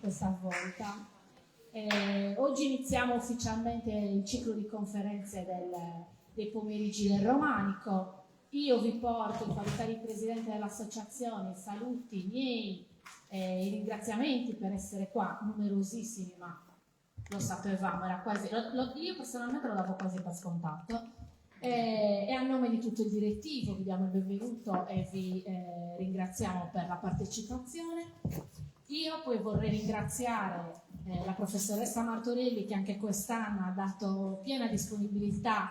questa volta. Oggi iniziamo ufficialmente il ciclo di conferenze dei pomeriggi del Romanico. Io vi porto, in qualità di presidente dell'associazione, i saluti miei e i ringraziamenti per essere qua, numerosissimi, ma lo sapevamo, era quasi, io personalmente lo davo quasi per scontato. E a nome di tutto il direttivo vi diamo il benvenuto e vi ringraziamo per la partecipazione. Io poi vorrei ringraziare la professoressa Martorelli, che anche quest'anno ha dato piena disponibilità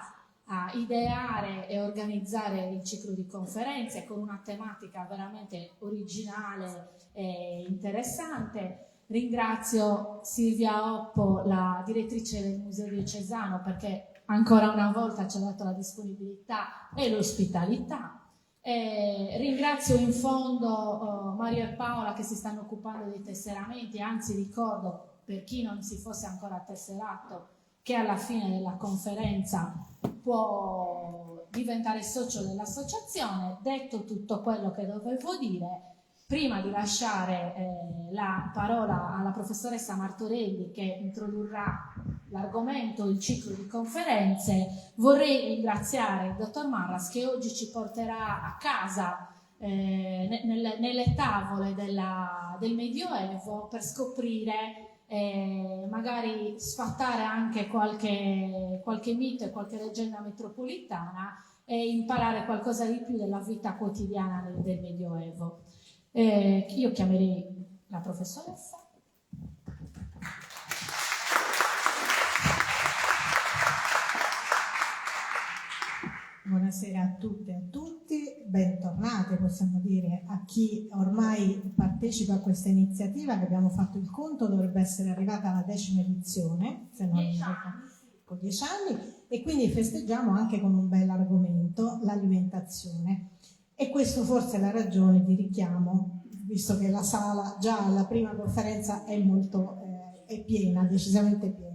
a ideare e organizzare il ciclo di conferenze con una tematica veramente originale e interessante. Ringrazio Silvia Oppo, la direttrice del Museo Diocesano, perché ancora una volta ci ha dato la disponibilità e l'ospitalità. Ringrazio in fondo Mario e Paola che si stanno occupando dei tesseramenti, anzi ricordo per chi non si fosse ancora tesserato che alla fine della conferenza può diventare socio dell'associazione. Detto tutto quello che dovevo dire, prima di lasciare la parola alla professoressa Martorelli che introdurrà l'argomento, il ciclo di conferenze, vorrei ringraziare il dottor Marras che oggi ci porterà a casa nelle tavole del Medioevo per scoprire, magari sfatare anche qualche mito e qualche leggenda metropolitana e imparare qualcosa di più della vita quotidiana del Medioevo. Io chiamerei la professoressa. Buonasera a tutte e a tutti, bentornate possiamo dire a chi ormai partecipa a questa iniziativa che abbiamo fatto il conto, dovrebbe essere arrivata alla 10ª edizione, se non con 10 anni, e quindi festeggiamo anche con un bel argomento, l'alimentazione. E questo forse è la ragione di richiamo, visto che la sala già alla prima conferenza è è piena, decisamente piena.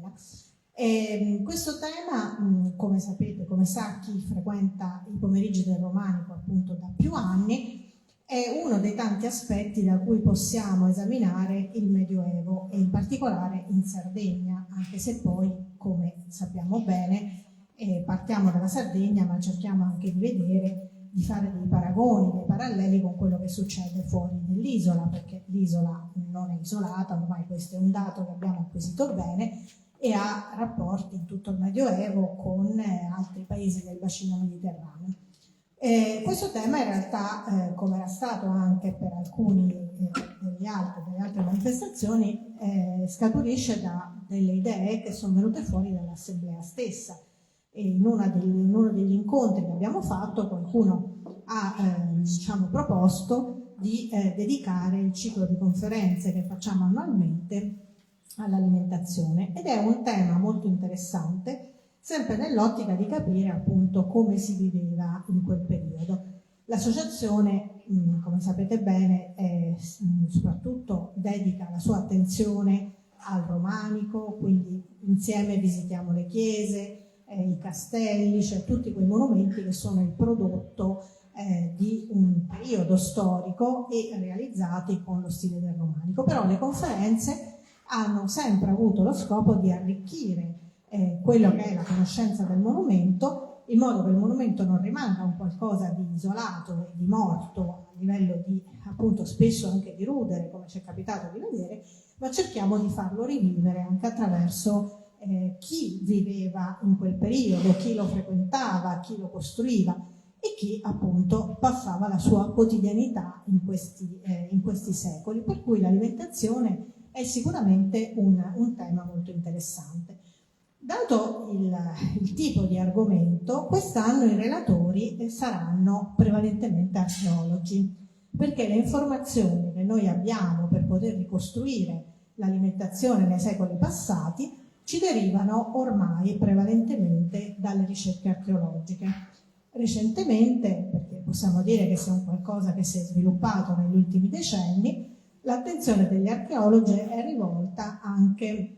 Questo tema, come sapete, come sa chi frequenta i pomeriggi del Romanico appunto da più anni, è uno dei tanti aspetti da cui possiamo esaminare il Medioevo e in particolare in Sardegna, anche se poi, come sappiamo bene, partiamo dalla Sardegna ma cerchiamo anche di vedere, di fare dei paragoni, dei paralleli con quello che succede fuori dell'isola, perché l'isola non è isolata, ormai questo è un dato che abbiamo acquisito bene, e ha rapporti in tutto il Medioevo con altri paesi del bacino mediterraneo. Questo tema in realtà, come era stato anche per alcuni delle altre manifestazioni, scaturisce da delle idee che sono venute fuori dall'assemblea stessa. E in uno degli incontri che abbiamo fatto qualcuno ha proposto di dedicare il ciclo di conferenze che facciamo annualmente all'alimentazione, ed è un tema molto interessante, sempre nell'ottica di capire appunto come si viveva in quel periodo. L'associazione, come sapete bene, soprattutto dedica la sua attenzione al romanico, quindi insieme visitiamo le chiese, i castelli, cioè tutti quei monumenti che sono il prodotto di un periodo storico e realizzati con lo stile del romanico. Però le conferenze hanno sempre avuto lo scopo di arricchire quello che è la conoscenza del monumento, in modo che il monumento non rimanga un qualcosa di isolato e di morto a livello di, appunto, spesso anche di rudere, come ci è capitato di vedere, ma cerchiamo di farlo rivivere anche attraverso chi viveva in quel periodo, chi lo frequentava, chi lo costruiva e chi appunto passava la sua quotidianità in questi secoli, per cui l'alimentazione è sicuramente un tema molto interessante. Dato il tipo di argomento, quest'anno i relatori saranno prevalentemente archeologi, perché le informazioni che noi abbiamo per poter ricostruire l'alimentazione nei secoli passati ci derivano ormai prevalentemente dalle ricerche archeologiche. Recentemente, perché possiamo dire che sia un qualcosa che si è sviluppato negli ultimi decenni, l'attenzione degli archeologi è rivolta anche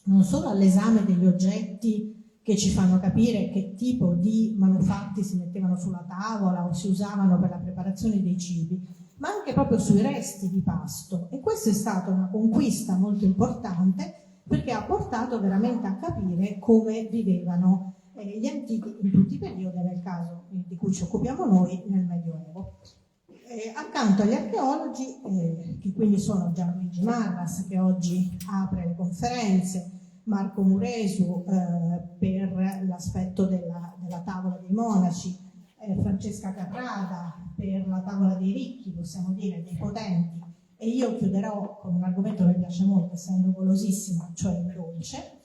non solo all'esame degli oggetti che ci fanno capire che tipo di manufatti si mettevano sulla tavola o si usavano per la preparazione dei cibi, ma anche proprio sui resti di pasto, e questa è stata una conquista molto importante perché ha portato veramente a capire come vivevano gli antichi in tutti i periodi, nel caso di cui ci occupiamo noi, nel Medioevo. Accanto agli archeologi, che quindi sono Gianluigi Marras, che oggi apre le conferenze, Marco Muresu per l'aspetto della tavola dei monaci, Francesca Carrada per la tavola dei ricchi, possiamo dire, dei potenti, e io chiuderò con un argomento che mi piace molto, essendo golosissima, cioè il dolce.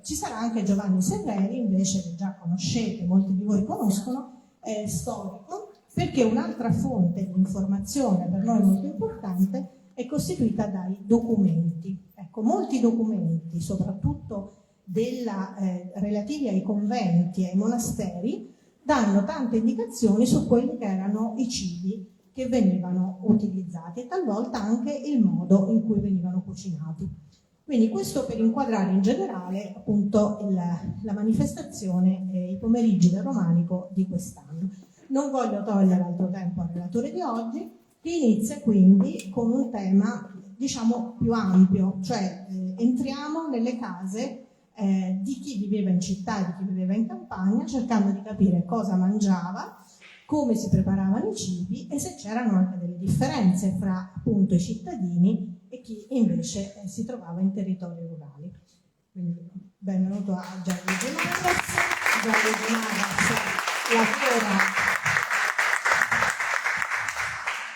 Ci sarà anche Giovanni Serreri, invece, che già conoscete, molti di voi conoscono, storico, perché un'altra fonte di informazione per noi molto importante è costituita dai documenti. Ecco, molti documenti, soprattutto relativi ai conventi, ai monasteri, danno tante indicazioni su quelli che erano i cibi che venivano utilizzati e talvolta anche il modo in cui venivano cucinati. Quindi questo per inquadrare in generale appunto la manifestazione e i pomeriggi del Romanico di quest'anno. Non voglio togliere altro tempo al relatore di oggi, che inizia quindi con un tema diciamo più ampio, cioè entriamo nelle case di chi viveva in città e di chi viveva in campagna, cercando di capire cosa mangiava, come si preparavano i cibi e se c'erano anche delle differenze fra appunto i cittadini e chi invece si trovava in territori rurali. Quindi benvenuto a Gianluigi Marras. Gianluigi Marras lavora,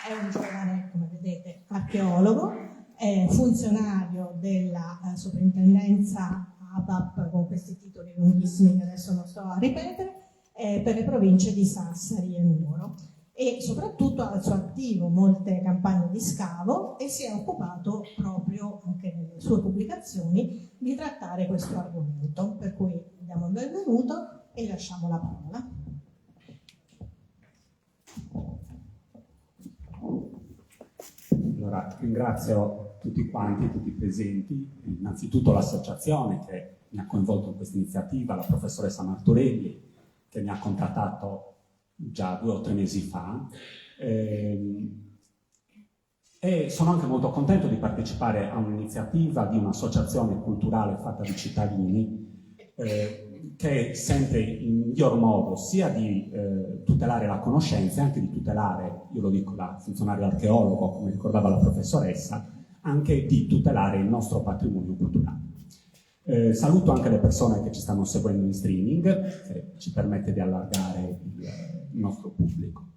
è un giovane, come vedete, archeologo, è funzionario della soprintendenza ABAP, con questi titoli lunghissimi che adesso non sto a ripetere, per le province di Sassari e Nuoro, e soprattutto ha al suo attivo molte campagne di scavo e si è occupato proprio anche nelle sue pubblicazioni di trattare questo argomento, per cui diamo il benvenuto e lasciamo la parola. Allora, ringrazio tutti quanti, tutti i presenti, innanzitutto l'associazione che mi ha coinvolto in questa iniziativa, la professoressa Martorelli, che mi ha contattato già 2 o 3 mesi fa, e sono anche molto contento di partecipare a un'iniziativa di un'associazione culturale fatta di cittadini che sente in miglior modo sia di tutelare la conoscenza e anche di tutelare, io lo dico da funzionario archeologo, come ricordava la professoressa, anche di tutelare il nostro patrimonio culturale. Saluto anche le persone che ci stanno seguendo in streaming, che ci permette di allargare il nostro pubblico.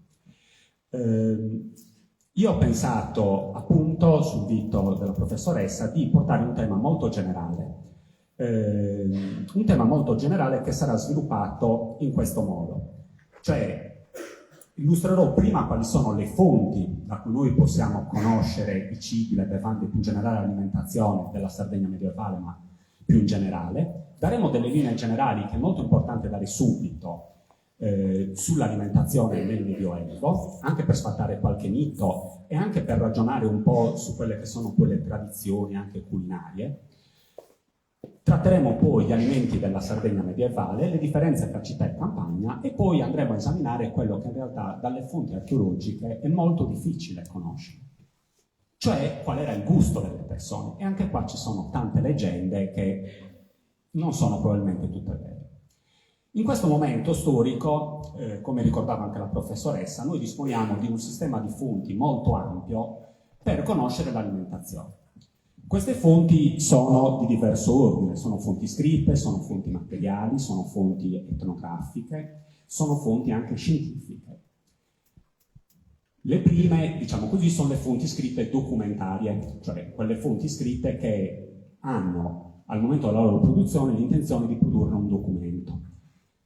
Io ho pensato, appunto, sul invito della professoressa, di portare un tema molto generale, che sarà sviluppato in questo modo. Cioè, illustrerò prima quali sono le fonti da cui noi possiamo conoscere i cibi, le bevande, più in generale l'alimentazione della Sardegna medievale, ma più in generale. Daremo delle linee generali che è molto importante dare subito sull'alimentazione nel Medioevo, anche per sfatare qualche mito e anche per ragionare un po' su quelle che sono quelle tradizioni anche culinarie. Tratteremo poi gli alimenti della Sardegna medievale, le differenze tra città e campagna, e poi andremo a esaminare quello che in realtà dalle fonti archeologiche è molto difficile conoscere, cioè qual era il gusto delle persone. E anche qua ci sono tante leggende che non sono probabilmente tutte vere. In questo momento storico, come ricordava anche la professoressa, noi disponiamo di un sistema di fonti molto ampio per conoscere l'alimentazione. Queste fonti sono di diverso ordine, sono fonti scritte, sono fonti materiali, sono fonti etnografiche, sono fonti anche scientifiche. Le prime, diciamo così, sono le fonti scritte documentarie, cioè quelle fonti scritte che hanno, al momento della loro produzione, l'intenzione di produrre un documento.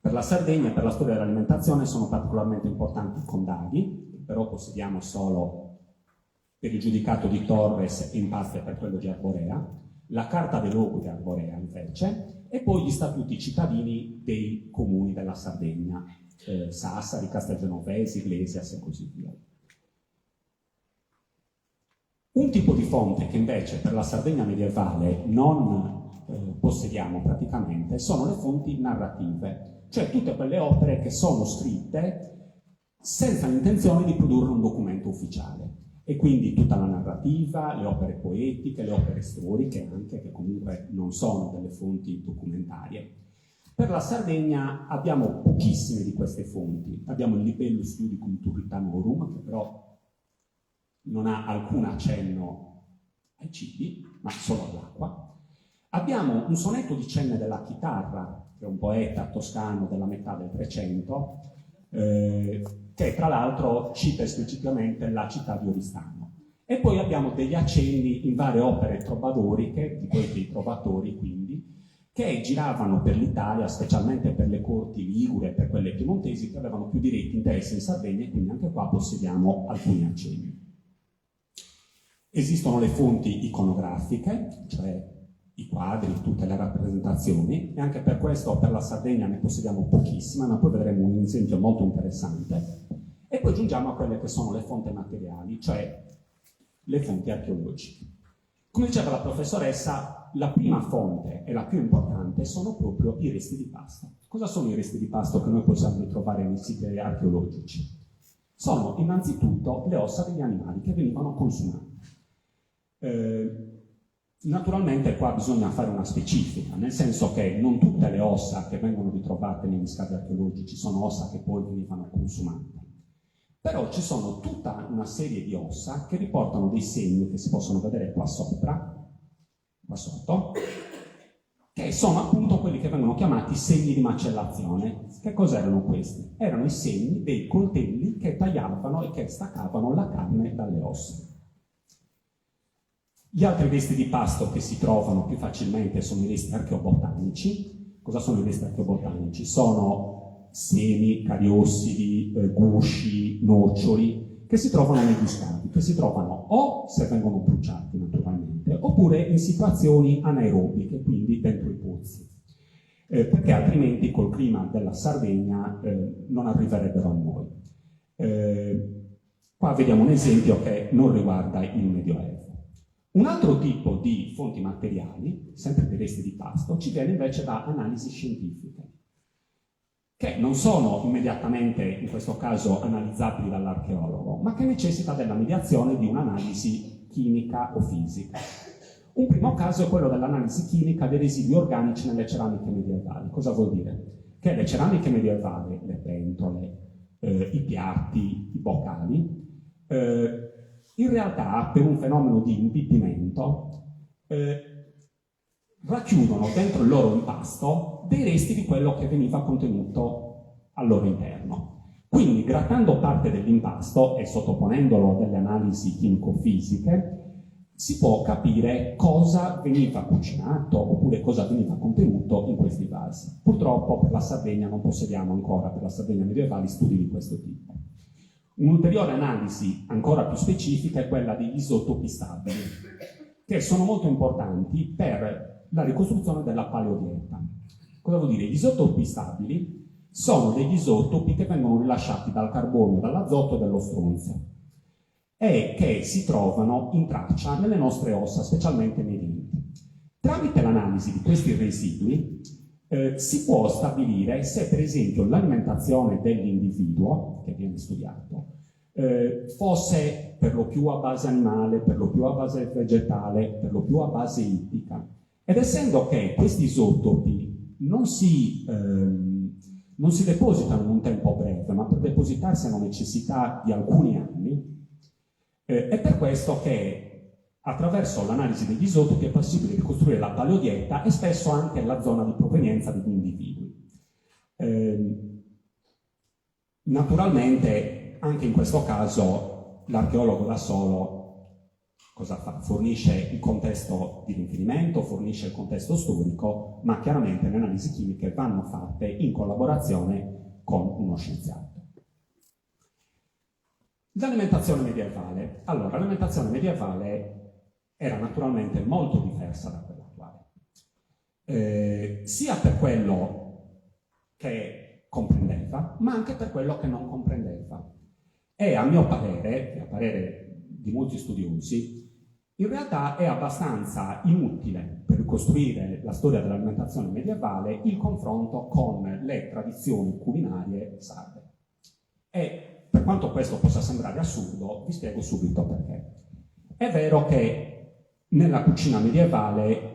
Per la Sardegna e per la storia dell'alimentazione sono particolarmente importanti i condadi, però possediamo solo per il giudicato di Torres e in parte per quello di Arborea, la Carta dei Loghi di Arborea invece, e poi gli statuti cittadini dei comuni della Sardegna, Sassari, Castelgenovesi, Iglesias e così via. Un tipo di fonte che invece per la Sardegna medievale non possediamo praticamente sono le fonti narrative, cioè tutte quelle opere che sono scritte senza l'intenzione di produrre un documento ufficiale. E quindi tutta la narrativa, le opere poetiche, le opere storiche anche, che comunque non sono delle fonti documentarie. Per la Sardegna abbiamo pochissime di queste fonti. Abbiamo il Libellus Iudicum Turritanorum, che però non ha alcun accenno ai cibi, ma solo all'acqua. Abbiamo un sonetto di Cenne della Chitarra, che è un poeta toscano della metà del Trecento, che tra l'altro cita esplicitamente la città di Oristano. E poi abbiamo degli accenni in varie opere trovadoriche, di quei trovatori quindi, che giravano per l'Italia, specialmente per le corti ligure e per quelle piemontesi, che avevano più diretti interessi in Sardegna, e quindi anche qua possediamo alcuni accenni. Esistono le fonti iconografiche, cioè i quadri, tutte le rappresentazioni, e anche per questo per la Sardegna ne possediamo pochissime, ma poi vedremo un esempio molto interessante. E poi giungiamo a quelle che sono le fonti materiali, cioè le fonti archeologiche. Come diceva la professoressa, la prima fonte e la più importante sono proprio i resti di pasto. Cosa sono i resti di pasto che noi possiamo ritrovare nei siti archeologici? Sono innanzitutto le ossa degli animali che venivano consumate. Naturalmente qua bisogna fare una specifica, nel senso che non tutte le ossa che vengono ritrovate negli scavi archeologici sono ossa che poi venivano consumate. Però ci sono tutta una serie di ossa che riportano dei segni che si possono vedere qua sopra, qua sotto, che sono appunto quelli che vengono chiamati segni di macellazione. Che cos'erano questi? Erano i segni dei coltelli che tagliavano e che staccavano la carne dalle ossa. Gli altri resti di pasto che si trovano più facilmente sono i resti archeobotanici. Cosa sono i resti archeobotanici? Sono semi, cariossidi, gusci, noccioli che si trovano negli scavi, che si trovano o se vengono bruciati naturalmente, oppure in situazioni anaerobiche, quindi dentro i pozzi, perché altrimenti col clima della Sardegna non arriverebbero a noi. Qua vediamo un esempio che non riguarda il Medioevo. Un altro tipo di fonti materiali, sempre dei resti di pasto, ci viene invece da analisi scientifiche, che non sono immediatamente, in questo caso, analizzabili dall'archeologo, ma che necessita della mediazione di un'analisi chimica o fisica. Un primo caso è quello dell'analisi chimica dei residui organici nelle ceramiche medievali. Cosa vuol dire? Che le ceramiche medievali, le pentole, i piatti, i boccali, in realtà, per un fenomeno di imbibbimento, racchiudono dentro il loro impasto dei resti di quello che veniva contenuto al loro interno. Quindi, grattando parte dell'impasto e sottoponendolo a delle analisi chimico-fisiche, si può capire cosa veniva cucinato oppure cosa veniva contenuto in questi vasi. Purtroppo per la Sardegna non possediamo ancora, per la Sardegna medievale, studi di questo tipo. Un'ulteriore analisi ancora più specifica è quella degli isotopi stabili, che sono molto importanti per la ricostruzione della paleodieta. Cosa vuol dire? Gli isotopi stabili sono degli isotopi che vengono rilasciati dal carbonio, dall'azoto e dallo stronzio e che si trovano in traccia nelle nostre ossa, specialmente nei denti. Tramite l'analisi di questi residui si può stabilire se, per esempio, l'alimentazione dell'individuo che viene studiato fosse per lo più a base animale, per lo più a base vegetale, per lo più a base ittica. Ed essendo che questi isotopi non si depositano in un tempo breve, ma per depositarsi hanno necessità di alcuni anni, è per questo che attraverso l'analisi degli isotopi è possibile ricostruire la paleodieta e spesso anche la zona di provenienza degli individui. Naturalmente, anche in questo caso, l'archeologo da solo cosa fa? Fornisce il contesto di riferimento, fornisce il contesto storico, ma chiaramente le analisi chimiche vanno fatte in collaborazione con uno scienziato. L'alimentazione medievale. Allora, l'alimentazione medievale era naturalmente molto diversa da quella attuale, sia per quello che comprendeva, ma anche per quello che non comprendeva. E a mio parere, e a parere di molti studiosi, in realtà è abbastanza inutile per ricostruire la storia dell'alimentazione medievale il confronto con le tradizioni culinarie sarde. E per quanto questo possa sembrare assurdo, vi spiego subito perché. È vero che nella cucina medievale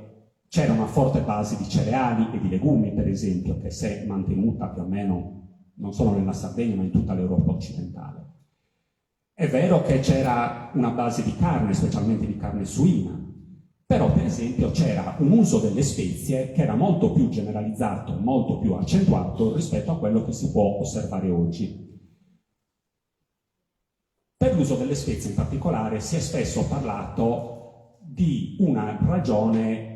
c'era una forte base di cereali e di legumi, per esempio, che si è mantenuta più o meno non solo nella Sardegna ma in tutta l'Europa occidentale. È vero che c'era una base di carne, specialmente di carne suina, però per esempio c'era un uso delle spezie che era molto più generalizzato, molto più accentuato rispetto a quello che si può osservare oggi. Per l'uso delle spezie in particolare si è spesso parlato di una ragione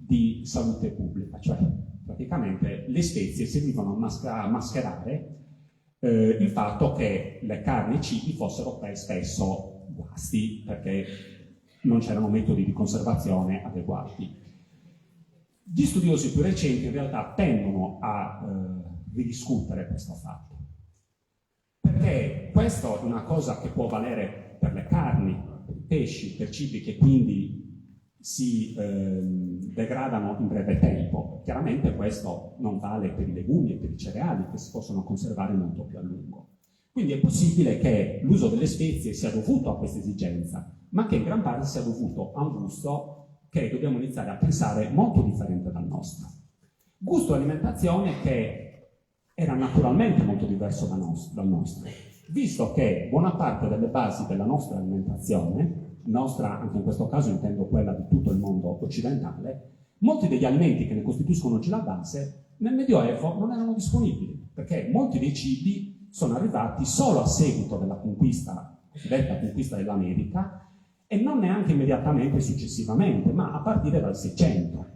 di salute pubblica, cioè praticamente le spezie servivano a mascherare il fatto che le carni e i cibi fossero spesso guasti perché non c'erano metodi di conservazione adeguati. Gli studiosi più recenti in realtà tendono a ridiscutere questo fatto, perché questa è una cosa che può valere per le carni, per i pesci, per cibi che quindi si degradano in breve tempo. Chiaramente questo non vale per i legumi e per i cereali che si possono conservare molto più a lungo. Quindi è possibile che l'uso delle spezie sia dovuto a questa esigenza, ma che in gran parte sia dovuto a un gusto che dobbiamo iniziare a pensare molto differente dal nostro. Gusto e alimentazione che era naturalmente molto diverso dal nostro, visto che buona parte delle basi della nostra alimentazione, nostra anche in questo caso intendo quella di tutto il mondo occidentale, molti degli alimenti che ne costituiscono oggi la base nel Medioevo non erano disponibili, perché molti dei cibi sono arrivati solo a seguito della conquista, cosiddetta conquista dell'America, e non neanche immediatamente successivamente, ma a partire dal 600.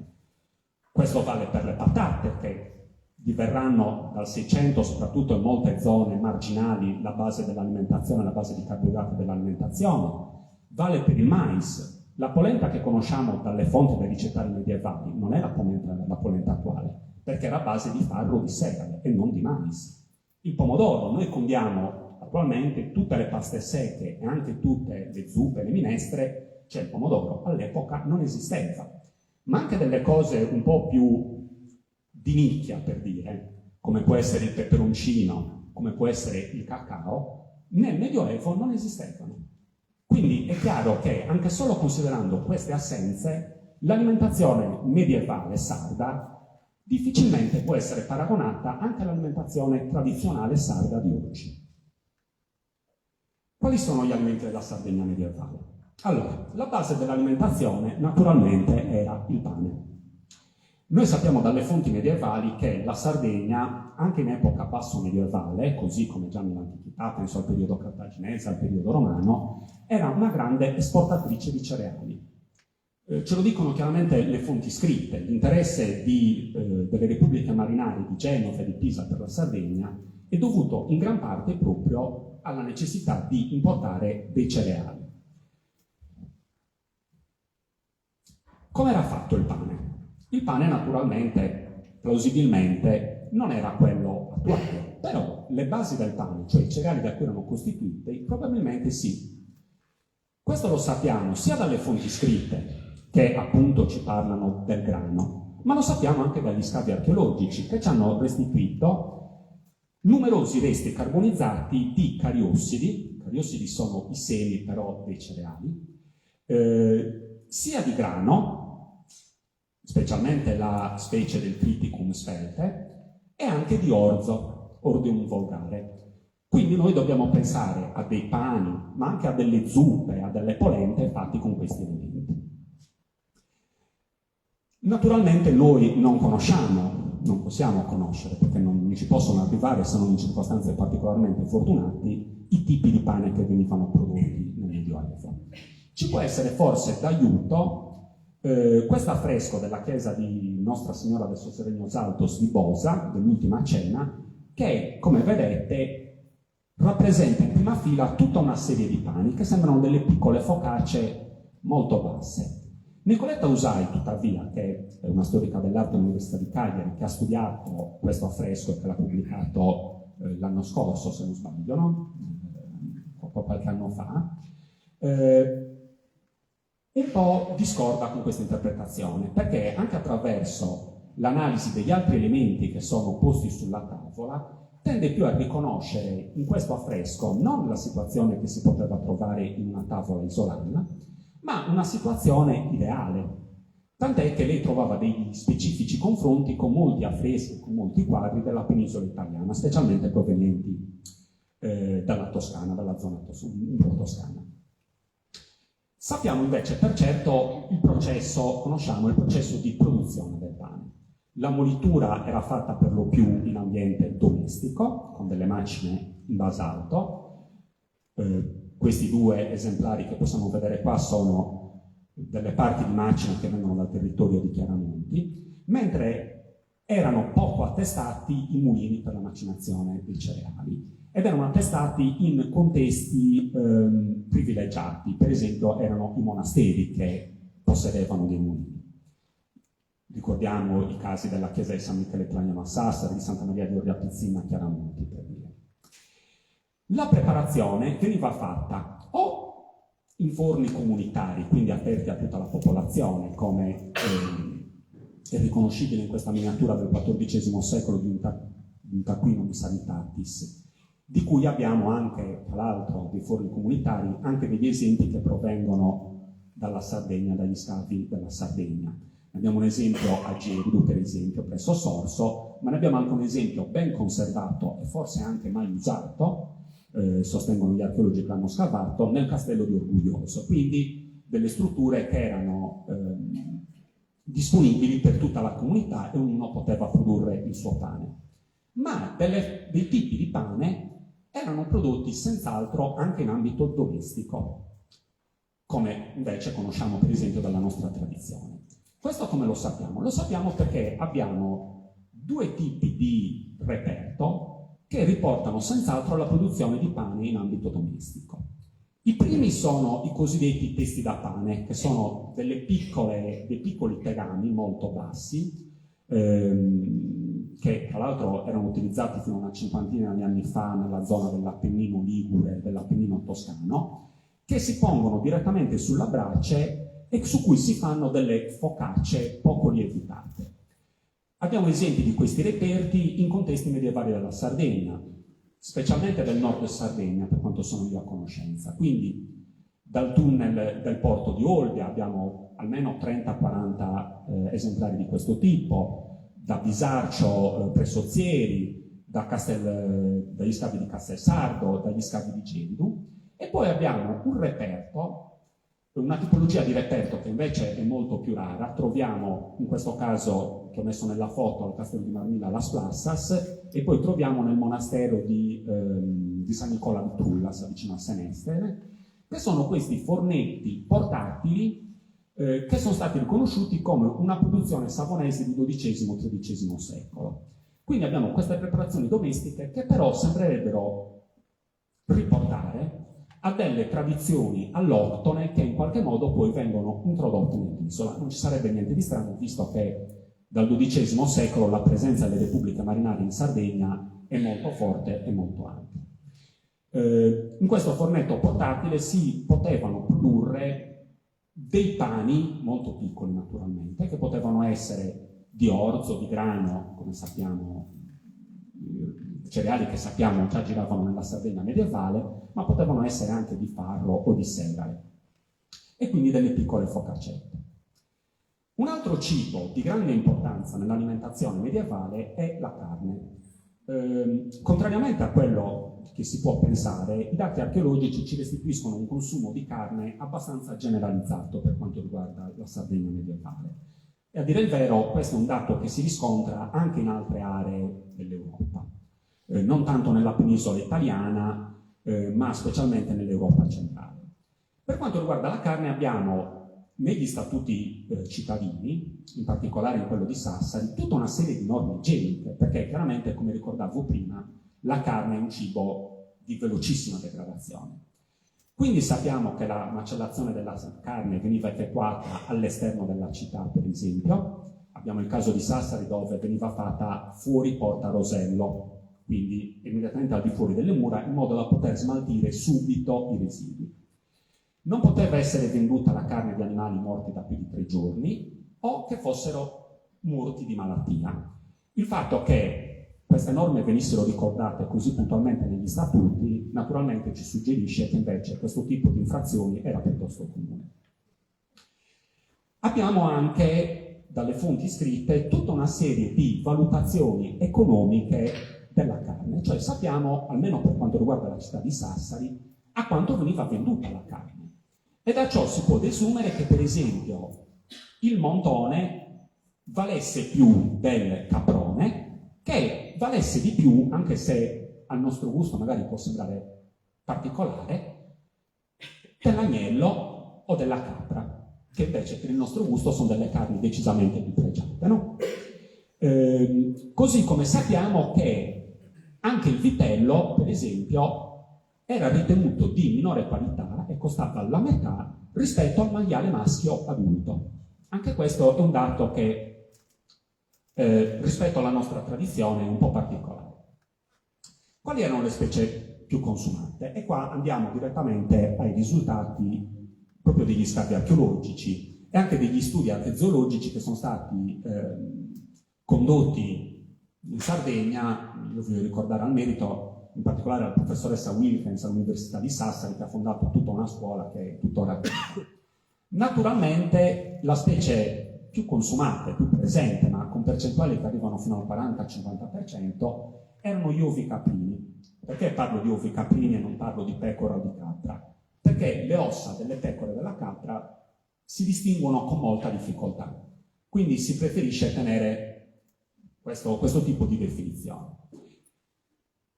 Questo vale per le patate, che diverranno dal 600, soprattutto in molte zone marginali, la base dell'alimentazione, la base di carboidrati dell'alimentazione. Vale per il mais. La polenta che conosciamo dalle fonti dei ricettari medievali non è la polenta attuale, perché era a base di farro di segale e non di mais. Il pomodoro, noi condiamo attualmente tutte le paste secche e anche tutte le zuppe, le minestre, cioè il pomodoro all'epoca non esisteva. Ma anche delle cose un po' più di nicchia, per dire, come può essere il peperoncino, come può essere il cacao, nel Medioevo non esistevano. Quindi è chiaro che, anche solo considerando queste assenze, l'alimentazione medievale sarda difficilmente può essere paragonata anche all'alimentazione tradizionale sarda di oggi. Quali sono gli alimenti della Sardegna medievale? Allora, la base dell'alimentazione naturalmente era il pane. Noi sappiamo dalle fonti medievali che la Sardegna, anche in epoca basso medievale, così come già nell'antichità, penso al periodo cartaginese, al periodo romano, era una grande esportatrice di cereali. Ce lo dicono chiaramente le fonti scritte. L'interesse delle repubbliche marinari di Genova e di Pisa per la Sardegna è dovuto in gran parte proprio alla necessità di importare dei cereali. Come era fatto il pane? Il pane naturalmente, plausibilmente, non era quello attuale, però le basi del pane, cioè i cereali da cui erano costituiti, probabilmente sì. Questo lo sappiamo sia dalle fonti scritte, che appunto ci parlano del grano, ma lo sappiamo anche dagli scavi archeologici, che ci hanno restituito numerosi resti carbonizzati di cariossidi. Cariossidi sono i semi però dei cereali, sia di grano, specialmente la specie del Triticum spelte, e anche di orzo, Ordeum vulgare. Quindi noi dobbiamo pensare a dei pani, ma anche a delle zuppe, a delle polente fatti con questi elementi. Naturalmente noi non conosciamo, non possiamo conoscere, perché non ci possono arrivare, se non in circostanze particolarmente fortunate, i tipi di pane che venivano prodotti nel Medioevo. Ci può essere forse d'aiuto questo affresco della chiesa di Nostra Signora del Sostegno Saltos di Bosa, dell'Ultima Cena, che, come vedete, rappresenta in prima fila tutta una serie di pani che sembrano delle piccole focacce molto basse. Nicoletta Usai, tuttavia, che è una storica dell'arte all'Università di Cagliari, che ha studiato questo affresco e che l'ha pubblicato l'anno scorso, se non sbaglio, no? Qualche anno fa, un po' discorda con questa interpretazione, perché anche attraverso l'analisi degli altri elementi che sono posti sulla tavola tende più a riconoscere in questo affresco non la situazione che si poteva trovare in una tavola isolana, ma una situazione ideale. Tant'è che lei trovava dei specifici confronti con molti affreschi, con molti quadri della penisola italiana, specialmente provenienti dalla Toscana, dalla zona toscana. Sappiamo invece per certo conosciamo il processo di produzione del pane. La molitura era fatta per lo più in ambiente domestico, con delle macine in basalto. Questi due esemplari che possiamo vedere qua sono delle parti di macina che vengono dal territorio di Chiaramonti, mentre erano poco attestati i mulini per la macinazione dei cereali ed erano attestati in contesti privilegiati. Per esempio erano i monasteri che possedevano dei mulini. Ricordiamo i casi della chiesa di San Michele Planiano a Sassari, di Santa Maria di Orria Pizzina a Chiaramonti, per dire. La preparazione veniva fatta o in forni comunitari, quindi aperti a tutta la popolazione, come è riconoscibile in questa miniatura del XIV secolo di un Tarquinum Sanitatis, di cui abbiamo anche, tra l'altro, dei forni comunitari, anche degli esempi che provengono dalla Sardegna, dagli scavi della Sardegna. Abbiamo un esempio a Gerdu, per esempio, presso Sorso, ma ne abbiamo anche un esempio ben conservato e forse anche mai usato, sostengono gli archeologi che l'hanno scavato, nel castello di Orguglioso. Quindi delle strutture che erano disponibili per tutta la comunità e ognuno poteva produrre il suo pane. Ma dei tipi di pane erano prodotti senz'altro anche in ambito domestico, come invece conosciamo per esempio dalla nostra tradizione. Questo come lo sappiamo? Lo sappiamo perché abbiamo due tipi di reperto che riportano senz'altro alla produzione di pane in ambito domestico. I primi sono i cosiddetti testi da pane, che sono dei piccoli tegami molto bassi, che tra l'altro erano utilizzati fino a una cinquantina di anni fa nella zona dell'Appennino Ligure e dell'Appennino Toscano, che si pongono direttamente sulla brace e su cui si fanno delle focacce poco lievitate. Abbiamo esempi di questi reperti in contesti medievali della Sardegna, specialmente del nord Sardegna, per quanto sono io a conoscenza. Quindi dal tunnel del porto di Olbia abbiamo almeno 30-40 esemplari di questo tipo, da Bisarcio presso Zieri, dagli scavi di Castelsardo, dagli scavi di Gendu, e poi abbiamo un reperto, una tipologia di reperto che invece è molto più rara. Troviamo in questo caso, che ho messo nella foto, al castello di Marmilla, Las Plassas, e poi troviamo nel monastero di San Nicola di Trullas, vicino a Senestere, che sono questi fornetti portatili che sono stati riconosciuti come una produzione savonese di XII-XIII secolo. Quindi abbiamo queste preparazioni domestiche che però sembrerebbero riportare a delle tradizioni alloctone che in qualche modo poi vengono introdotte nell'isola. Non ci sarebbe niente di strano, visto che dal XII secolo la presenza delle repubbliche marinarie in Sardegna è molto forte e molto ampia. In questo fornetto portatile si potevano produrre dei pani molto piccoli, naturalmente, che potevano essere di orzo, di grano, come sappiamo, cereali che sappiamo già giravano nella Sardegna medievale, ma potevano essere anche di farro o di segale, e quindi delle piccole focaccette. Un altro cibo di grande importanza nell'alimentazione medievale è la carne. Contrariamente a quello che si può pensare, i dati archeologici ci restituiscono un consumo di carne abbastanza generalizzato per quanto riguarda la Sardegna medievale. E a dire il vero, questo è un dato che si riscontra anche in altre aree dell'Europa. Non tanto nella penisola italiana, ma specialmente nell'Europa centrale. Per quanto riguarda la carne, abbiamo negli statuti cittadini, in particolare in quello di Sassari, tutta una serie di norme igieniche, perché chiaramente, come ricordavo prima, la carne è un cibo di velocissima degradazione. Quindi sappiamo che la macellazione della carne veniva effettuata all'esterno della città, per esempio. Abbiamo il caso di Sassari, dove veniva fatta fuori Porta Rosello, quindi immediatamente al di fuori delle mura, in modo da poter smaltire subito i residui. Non poteva essere venduta la carne di animali morti da più di 3 giorni o che fossero morti di malattia. Il fatto che queste norme venissero ricordate così puntualmente negli statuti, naturalmente ci suggerisce che invece questo tipo di infrazioni era piuttosto comune. Abbiamo anche, dalle fonti scritte, tutta una serie di valutazioni economiche della carne, cioè sappiamo, almeno per quanto riguarda la città di Sassari, a quanto veniva venduta la carne. E da ciò si può desumere che, per esempio, il montone valesse più del caprone, che valesse di più, anche se al nostro gusto magari può sembrare particolare, dell'agnello o della capra, che invece per il nostro gusto sono delle carni decisamente più pregiate, no? Così come sappiamo che anche il vitello, per esempio, era ritenuto di minore qualità e costava la metà rispetto al maiale maschio adulto. Anche questo è un dato che rispetto alla nostra tradizione è un po' particolare. Quali erano le specie più consumate? E qua andiamo direttamente ai risultati proprio degli scavi archeologici e anche degli studi archeologici che sono stati condotti in Sardegna. Io voglio ricordare al merito in particolare la professoressa Wilkens all'Università di Sassari, che ha fondato tutta una scuola che è tuttora attiva. Naturalmente la specie più consumata, più presente, ma con percentuali che arrivano fino al 40-50%, erano gli ovi caprini. Perché parlo di ovi caprini e non parlo di pecora o di capra? Perché le ossa delle pecore e della capra si distinguono con molta difficoltà. Quindi si preferisce tenere questo tipo di definizione.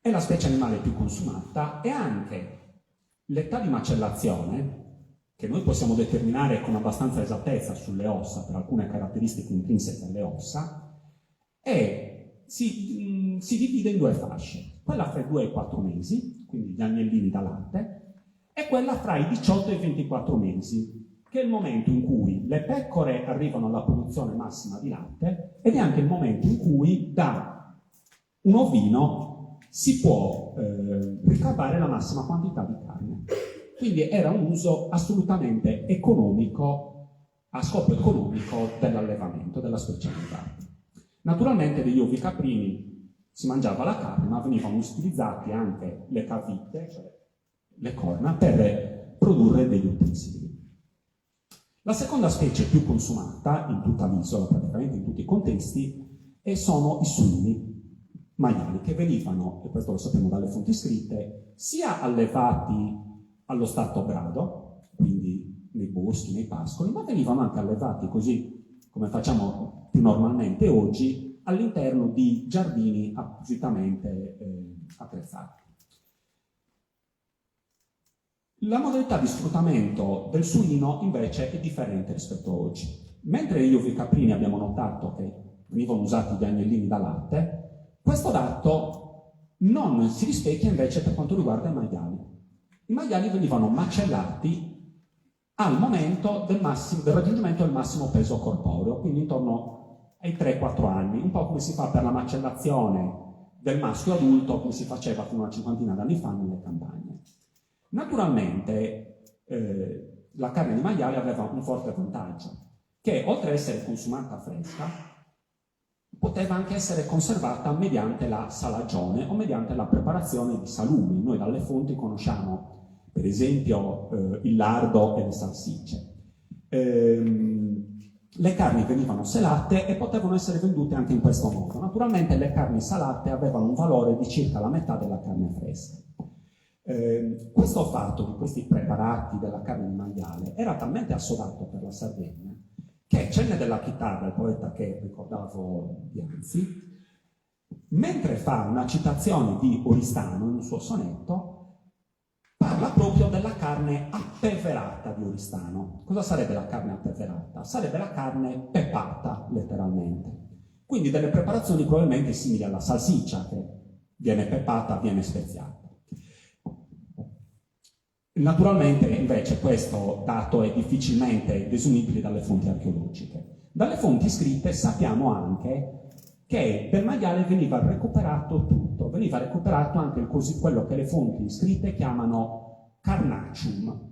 È la specie animale più consumata e anche l'età di macellazione, che noi possiamo determinare con abbastanza esattezza sulle ossa per alcune caratteristiche intrinseche alle ossa, si divide in due fasce. Quella fra i 2 e i 4 mesi, quindi gli agnellini da latte, e quella fra i 18 e i 24 mesi, che è il momento in cui le pecore arrivano alla produzione massima di latte ed è anche il momento in cui da un ovino si può ricavare la massima quantità di carne. Quindi era un uso assolutamente economico, a scopo economico dell'allevamento, della specialità. Naturalmente degli ovi caprini si mangiava la carne, ma venivano utilizzati anche le cavitte, cioè le corna, per produrre degli utensili. La seconda specie più consumata in tutta l'isola, praticamente in tutti i contesti, sono i suini maiali, che venivano, e questo lo sappiamo dalle fonti scritte, sia allevati allo stato brado, quindi nei boschi, nei pascoli, ma venivano anche allevati così come facciamo più normalmente oggi, all'interno di giardini appositamente attrezzati. La modalità di sfruttamento del suino invece è differente rispetto a oggi. Mentre gli ovi caprini abbiamo notato che venivano usati gli agnellini da latte, questo dato non si rispecchia invece per quanto riguarda i maiali. I maiali venivano macellati al momento del raggiungimento del massimo peso corporeo, quindi intorno ai 3-4 anni, un po' come si fa per la macellazione del maschio adulto, come si faceva fino a una cinquantina d'anni fa nelle campagne. Naturalmente la carne di maiale aveva un forte vantaggio, che oltre ad essere consumata fresca, poteva anche essere conservata mediante la salagione o mediante la preparazione di salumi. Noi dalle fonti conosciamo per esempio il lardo e le salsicce. Le carni venivano selate e potevano essere vendute anche in questo modo. Naturalmente le carni salate avevano un valore di circa la metà della carne fresca. Questo fatto di questi preparati della carne di maiale era talmente assodato per la Sardegna che Cenne della Chitarra, il poeta che ricordavo dianzi, mentre fa una citazione di Oristano in un suo sonetto, parla proprio della carne appeverata di Oristano. Cosa sarebbe la carne appeverata? Sarebbe la carne peppata, letteralmente. Quindi delle preparazioni probabilmente simili alla salsiccia, che viene peppata, viene speziata. Naturalmente, invece, questo dato è difficilmente desumibile dalle fonti archeologiche. Dalle fonti scritte sappiamo anche che del maiale veniva recuperato tutto, veniva recuperato anche quello che le fonti scritte chiamano carnacium,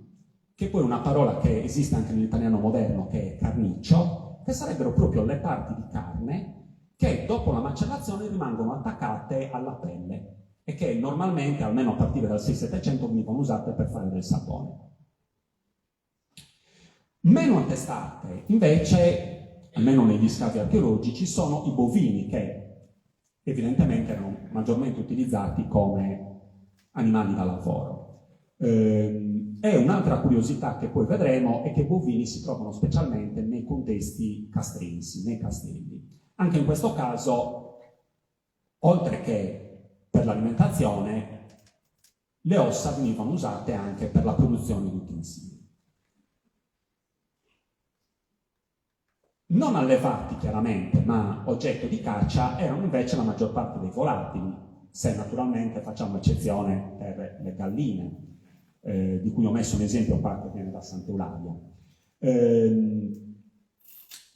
che poi è una parola che esiste anche nell'italiano moderno, che è carniccio, che sarebbero proprio le parti di carne che dopo la macellazione rimangono attaccate alla pelle e che normalmente, almeno a partire dal 600-700, venivano usate per fare del sapone. Meno attestate, invece, almeno negli scavi archeologici, sono i bovini, che evidentemente erano maggiormente utilizzati come animali da lavoro. E un'altra curiosità che poi vedremo è che i bovini si trovano specialmente nei contesti castrensi, nei castelli. Anche in questo caso, oltre che per l'alimentazione, le ossa venivano usate anche per la produzione di utensili. Non allevati chiaramente, ma oggetto di caccia, erano invece la maggior parte dei volatili, se naturalmente facciamo eccezione per le galline, di cui ho messo un esempio qua che viene da Sant'Eulalia.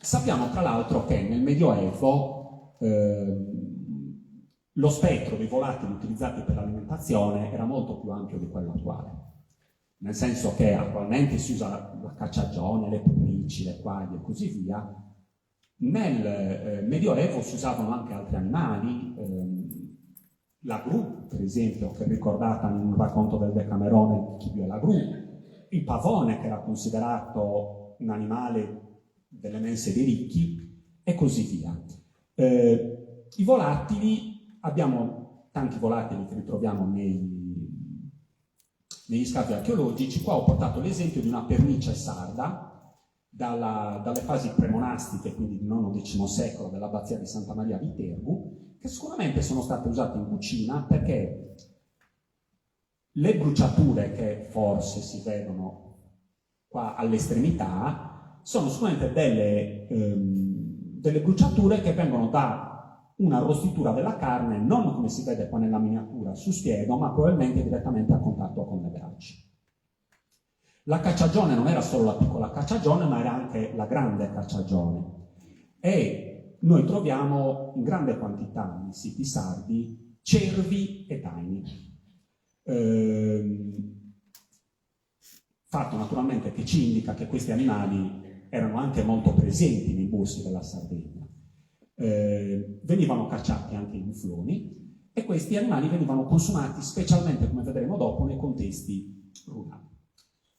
Sappiamo tra l'altro che nel Medioevo lo spettro dei volatili utilizzati per l'alimentazione era molto più ampio di quello attuale, nel senso che attualmente si usa la cacciagione, le pernici, le quaglie e così via. Nel Medioevo si usavano anche altri animali, la gru, per esempio, che è ricordata in un racconto del Decamerone, Chibio e la gru, il pavone, che era considerato un animale delle mense dei ricchi, e così via. I volatili, abbiamo tanti volatili che ritroviamo negli scavi archeologici. Qua ho portato l'esempio di una pernice sarda, dalle fasi premonastiche, quindi del IX secolo, dell'abbazia di Santa Maria di Tergu, che sicuramente sono state usate in cucina perché le bruciature che forse si vedono qua all'estremità sono sicuramente delle bruciature che vengono da una arrostitura della carne, non come si vede qua nella miniatura su spiedo, ma probabilmente direttamente a contatto con le braci. La cacciagione non era solo la piccola cacciagione, ma era anche la grande cacciagione. E noi troviamo in grande quantità nei siti sardi cervi e daini. Fatto naturalmente che ci indica che questi animali erano anche molto presenti nei boschi della Sardegna. Venivano cacciati anche i mufloni e questi animali venivano consumati specialmente, come vedremo dopo, nei contesti rurali.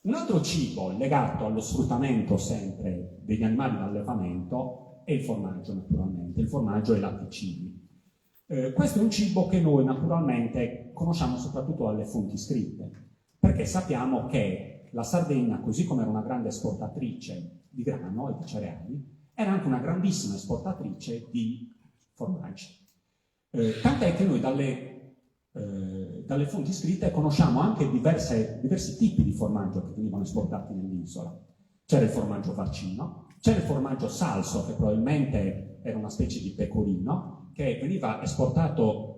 Un altro cibo legato allo sfruttamento sempre degli animali d'allevamento è il formaggio, naturalmente, il formaggio e i latticini. Questo è un cibo che noi naturalmente conosciamo soprattutto dalle fonti scritte, perché sappiamo che la Sardegna, così come era una grande esportatrice di grano e di cereali, era anche una grandissima esportatrice di formaggi. Tant'è che noi dalle fonti scritte conosciamo anche diversi tipi di formaggio che venivano esportati nell'isola. C'era il formaggio vaccino, c'era il formaggio salso, che probabilmente era una specie di pecorino, che veniva esportato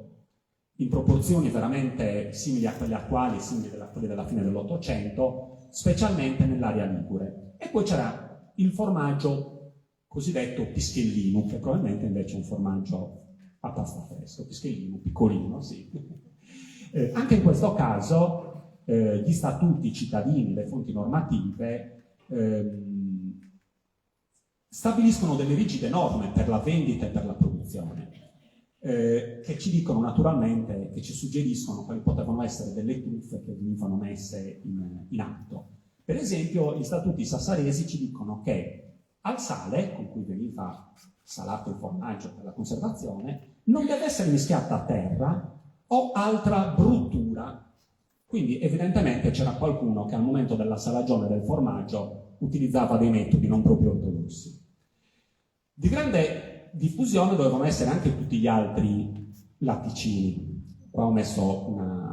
in proporzioni veramente simili a quelle attuali, simili a quelle della fine dell'Ottocento, specialmente nell'area ligure. E poi c'era il formaggio cosiddetto pischellino, che probabilmente invece è un formaggio a pasta fresca, pischellino, piccolino, sì. Anche in questo caso gli statuti cittadini, le fonti normative, stabiliscono delle rigide norme per la vendita e per la produzione, che ci dicono naturalmente, che ci suggeriscono quali potevano essere delle truffe che venivano messe in atto. Per esempio, gli statuti sassaresi ci dicono che al sale, con cui veniva salato il formaggio per la conservazione, non deve essere mischiata a terra o altra bruttura. Quindi evidentemente c'era qualcuno che al momento della salagione del formaggio utilizzava dei metodi non proprio ortodossi. Di grande diffusione dovevano essere anche tutti gli altri latticini. Qua ho messo una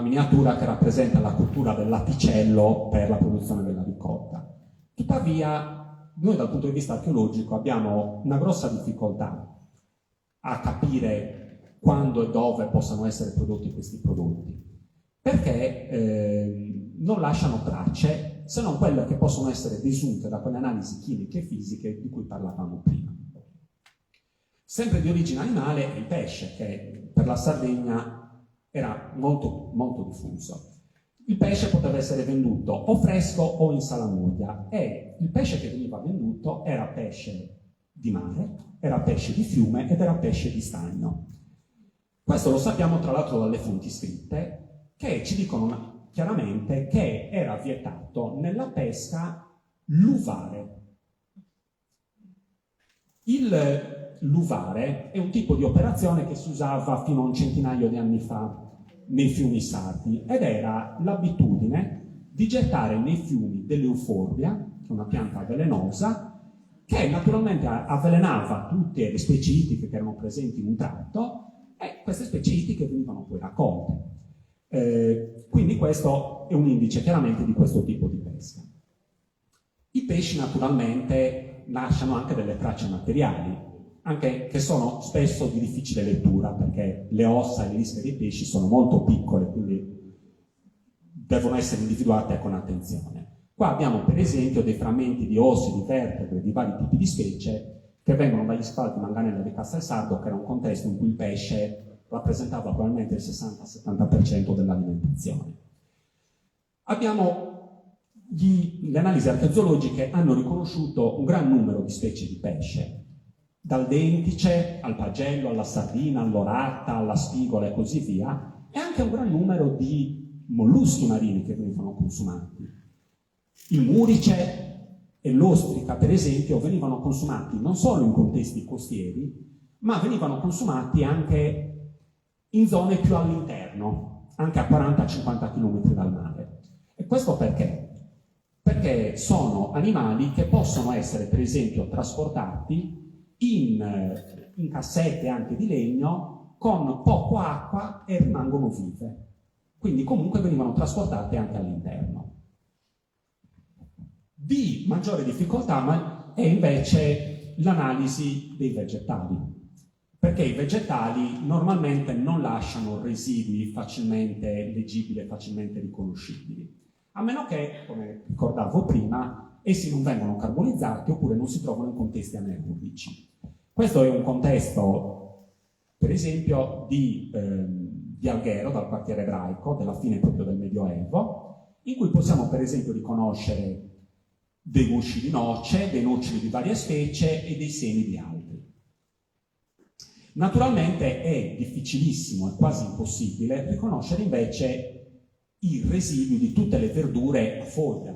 miniatura che rappresenta la cultura del latticello per la produzione della ricotta. Tuttavia, noi dal punto di vista archeologico abbiamo una grossa difficoltà a capire quando e dove possano essere prodotti questi prodotti, perché non lasciano tracce se non quelle che possono essere desunte da quelle analisi chimiche e fisiche di cui parlavamo prima. Sempre di origine animale è il pesce, che per la Sardegna era molto, molto diffuso. Il pesce poteva essere venduto o fresco o in salamoia, e il pesce che veniva venduto era pesce di mare, era pesce di fiume ed era pesce di stagno. Questo lo sappiamo tra l'altro dalle fonti scritte, che ci dicono chiaramente che era vietato nella pesca l'uvare. Il l'uvare è un tipo di operazione che si usava fino a un centinaio di anni fa nei fiumi sardi ed era l'abitudine di gettare nei fiumi dell'euforbia, che è una pianta velenosa, che naturalmente avvelenava tutte le specie ittiche che erano presenti in un tratto, e queste specie ittiche venivano poi raccolte. Quindi questo è un indice chiaramente di questo tipo di pesca. I pesci naturalmente lasciano anche delle tracce materiali, anche che sono spesso di difficile lettura, perché le ossa e le lische dei pesci sono molto piccole, quindi devono essere individuate con attenzione. Qua abbiamo per esempio dei frammenti di ossa, di vertebre, di vari tipi di specie, che vengono dagli spalti manganello di Castelsardo, che era un contesto in cui il pesce rappresentava probabilmente il 60-70% dell'alimentazione. Le analisi archeozoologiche hanno riconosciuto un gran numero di specie di pesce, dal dentice al pagello, alla sardina, all'orata, alla spigola e così via, e anche un gran numero di molluschi marini che venivano consumati. Il murice e l'ostrica, per esempio, venivano consumati non solo in contesti costieri, ma venivano consumati anche in zone più all'interno, anche a 40-50 km dal mare. E questo perché? Perché sono animali che possono essere, per esempio, trasportati in cassette anche di legno con poco acqua e rimangono vive. Quindi comunque venivano trasportate anche all'interno. Di maggiore difficoltà è invece l'analisi dei vegetali, perché i vegetali normalmente non lasciano residui facilmente leggibili e facilmente riconoscibili, a meno che, come ricordavo prima, essi non vengono carbonizzati oppure non si trovano in contesti anaerobici. Questo è un contesto, per esempio, di Alghero, dal quartiere ebraico, della fine proprio del Medioevo, in cui possiamo per esempio riconoscere dei gusci di noce, dei noccioli di varie specie e dei semi di altri. Naturalmente è difficilissimo, è quasi impossibile, riconoscere invece i residui di tutte le verdure a foglia,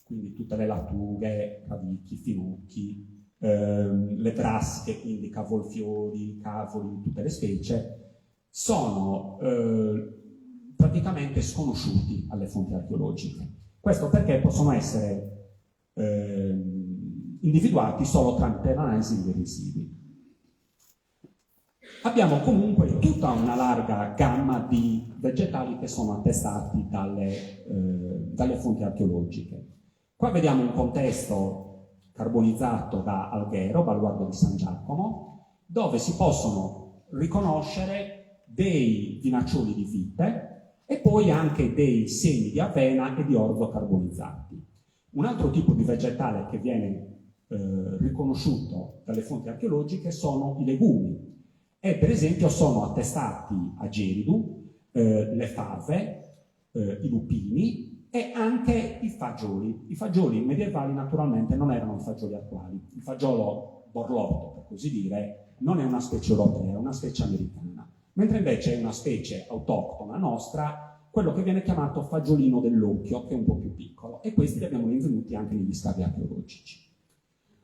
quindi tutte le lattughe, cavicchi, finocchi, le brassiche, quindi cavolfiori, cavoli, tutte le specie, sono praticamente sconosciuti alle fonti archeologiche. Questo perché possono essere individuati solo tramite l'analisi dei residui. Abbiamo comunque tutta una larga gamma di vegetali che sono attestati dalle fonti archeologiche. Qua vediamo un contesto carbonizzato da Alghero, baluardo di San Giacomo, dove si possono riconoscere dei vinaccioli di vite e poi anche dei semi di avena e di orzo carbonizzati. Un altro tipo di vegetale che viene riconosciuto dalle fonti archeologiche sono i legumi, e per esempio sono attestati a Geridu le fave, i lupini e anche i fagioli. I fagioli medievali naturalmente non erano i fagioli attuali. Il fagiolo borlotto, per così dire, non è una specie europea, è una specie americana, mentre invece è una specie autoctona nostra, quello che viene chiamato fagiolino dell'occhio, che è un po' più piccolo, e questi li abbiamo rinvenuti anche negli scavi archeologici.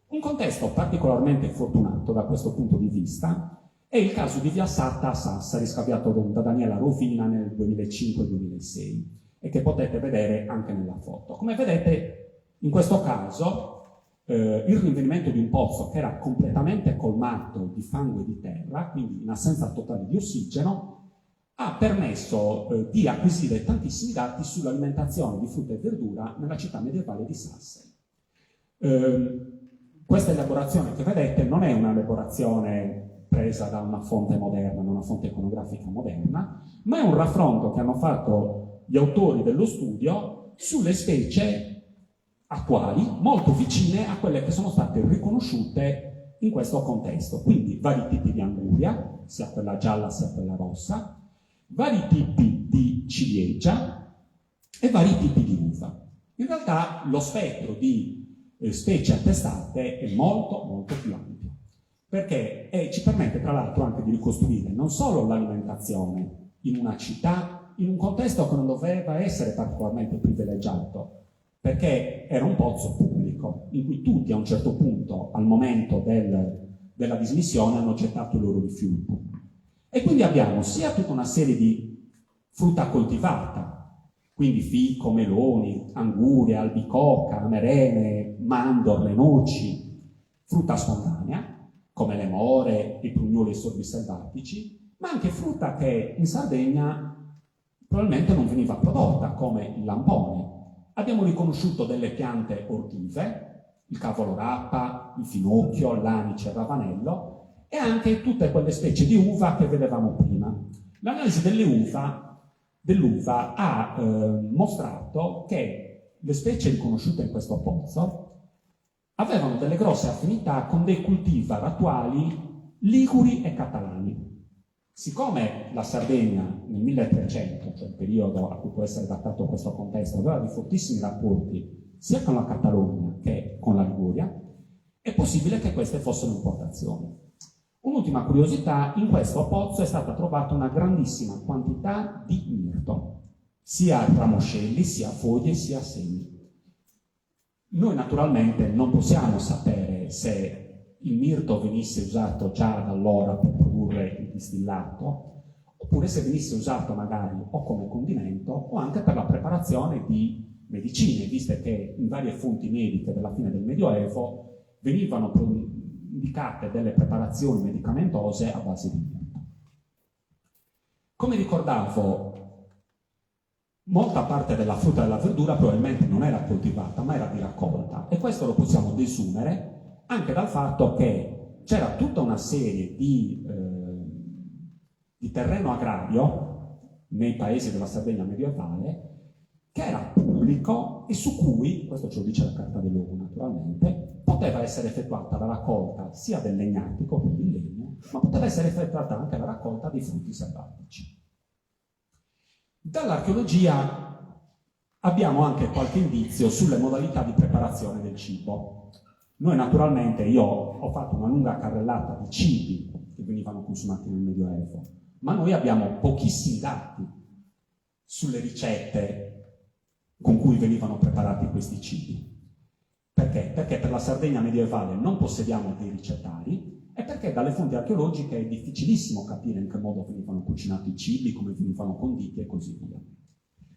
Un contesto particolarmente fortunato da questo punto di vista è il caso di Via Satta a Sassari, scaviato da Daniela Rovina nel 2005-2006 e che potete vedere anche nella foto. Come vedete, in questo caso il rinvenimento di un pozzo che era completamente colmato di fango e di terra, quindi in assenza totale di ossigeno, ha permesso di acquisire tantissimi dati sull'alimentazione di frutta e verdura nella città medievale di Sassari. Questa elaborazione che vedete non è una elaborazione presa da una fonte moderna, da una fonte iconografica moderna, ma è un raffronto che hanno fatto gli autori dello studio sulle specie attuali, molto vicine a quelle che sono state riconosciute in questo contesto. Quindi vari tipi di anguria, sia quella gialla sia quella rossa, vari tipi di ciliegia e vari tipi di uva. In realtà lo spettro di specie attestate è molto molto più ampio. perché ci permette tra l'altro anche di ricostruire non solo l'alimentazione in una città, in un contesto che non doveva essere particolarmente privilegiato, perché era un pozzo pubblico in cui tutti a un certo punto, al momento della dismissione, hanno gettato i loro rifiuti. E quindi abbiamo sia tutta una serie di frutta coltivata, quindi fico, meloni, angurie, albicocca, amerene, mandorle, noci, frutta spontanea, come le more, i prugnoli e i sorbi selvatici, ma anche frutta che in Sardegna probabilmente non veniva prodotta, come il lampone. Abbiamo riconosciuto delle piante ortive, il cavolo rapa, il finocchio, l'anice, il ravanello, e anche tutte quelle specie di uva che vedevamo prima. L'analisi dell'uva ha mostrato che le specie riconosciute in questo pozzo avevano delle grosse affinità con dei cultivar attuali liguri e catalani. Siccome la Sardegna nel 1300, cioè il periodo a cui può essere datato questo contesto, aveva dei fortissimi rapporti sia con la Catalogna che con la Liguria, è possibile che queste fossero importazioni. Un'ultima curiosità: in questo pozzo è stata trovata una grandissima quantità di mirto, sia ramoscelli, sia foglie, sia semi. Noi naturalmente non possiamo sapere se il mirto venisse usato già da allora per produrre il distillato, oppure se venisse usato magari o come condimento o anche per la preparazione di medicine, viste che in varie fonti mediche della fine del Medioevo venivano indicate delle preparazioni medicamentose a base di mirto. Come ricordavo, molta parte della frutta e della verdura probabilmente non era coltivata, ma era di raccolta, e questo lo possiamo desumere anche dal fatto che c'era tutta una serie di terreno agrario nei paesi della Sardegna medievale che era pubblico e su cui, questo ce lo dice la Carta dei Logu naturalmente, poteva essere effettuata la raccolta sia del legnatico, quindi il legno, ma poteva essere effettuata anche la raccolta dei frutti selvatici. Dall'archeologia abbiamo anche qualche indizio sulle modalità di preparazione del cibo. Noi naturalmente, io ho fatto una lunga carrellata di cibi che venivano consumati nel Medioevo, ma noi abbiamo pochissimi dati sulle ricette con cui venivano preparati questi cibi. Perché? Perché per la Sardegna medievale non possediamo dei ricettari e perché dalle fonti archeologiche è difficilissimo capire in che modo venivano cucinati i cibi, come venivano conditi e così via.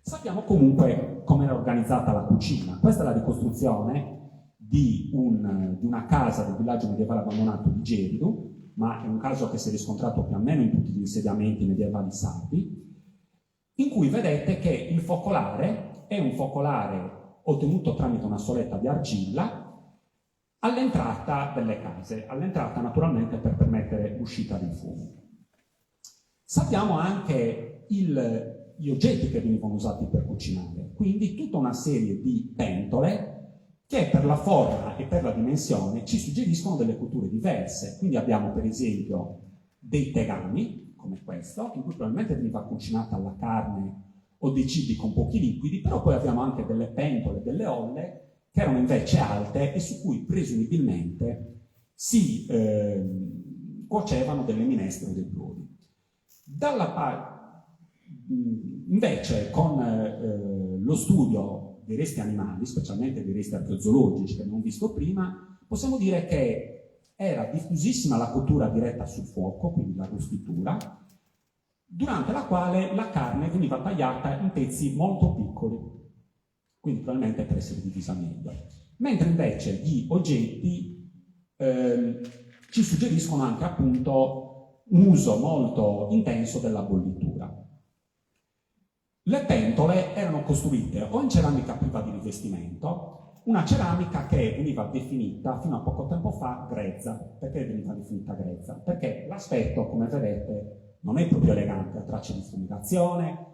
Sappiamo comunque come era organizzata la cucina. Questa è la ricostruzione di una casa del villaggio medievale abbandonato di Geridu, ma è un caso che si è riscontrato più o meno in tutti gli insediamenti medievali sardi, in cui vedete che il focolare è un focolare ottenuto tramite una soletta di argilla all'entrata delle case, all'entrata naturalmente per permettere l'uscita dei fumi. Sappiamo anche gli oggetti che venivano usati per cucinare, quindi tutta una serie di pentole che per la forma e per la dimensione ci suggeriscono delle culture diverse. Quindi abbiamo per esempio dei tegami, come questo, in cui probabilmente veniva cucinata la carne o dei cibi con pochi liquidi, però poi abbiamo anche delle pentole, delle olle, che erano invece alte e su cui presumibilmente si cuocevano delle minestre o dei brodi. Invece con lo studio dei resti animali, specialmente dei resti archeozoologici che abbiamo visto prima, possiamo dire che era diffusissima la cottura diretta sul fuoco, quindi la rostitura, durante la quale la carne veniva tagliata in pezzi molto piccoli, quindi probabilmente per essere divisa meglio. Mentre invece gli oggetti ci suggeriscono anche appunto un uso molto intenso della bollitura. Le pentole erano costruite o in ceramica priva di rivestimento, una ceramica che veniva definita fino a poco tempo fa grezza. Perché veniva definita grezza? Perché l'aspetto, come vedete, non è proprio elegante, ha tracce di fumigazione,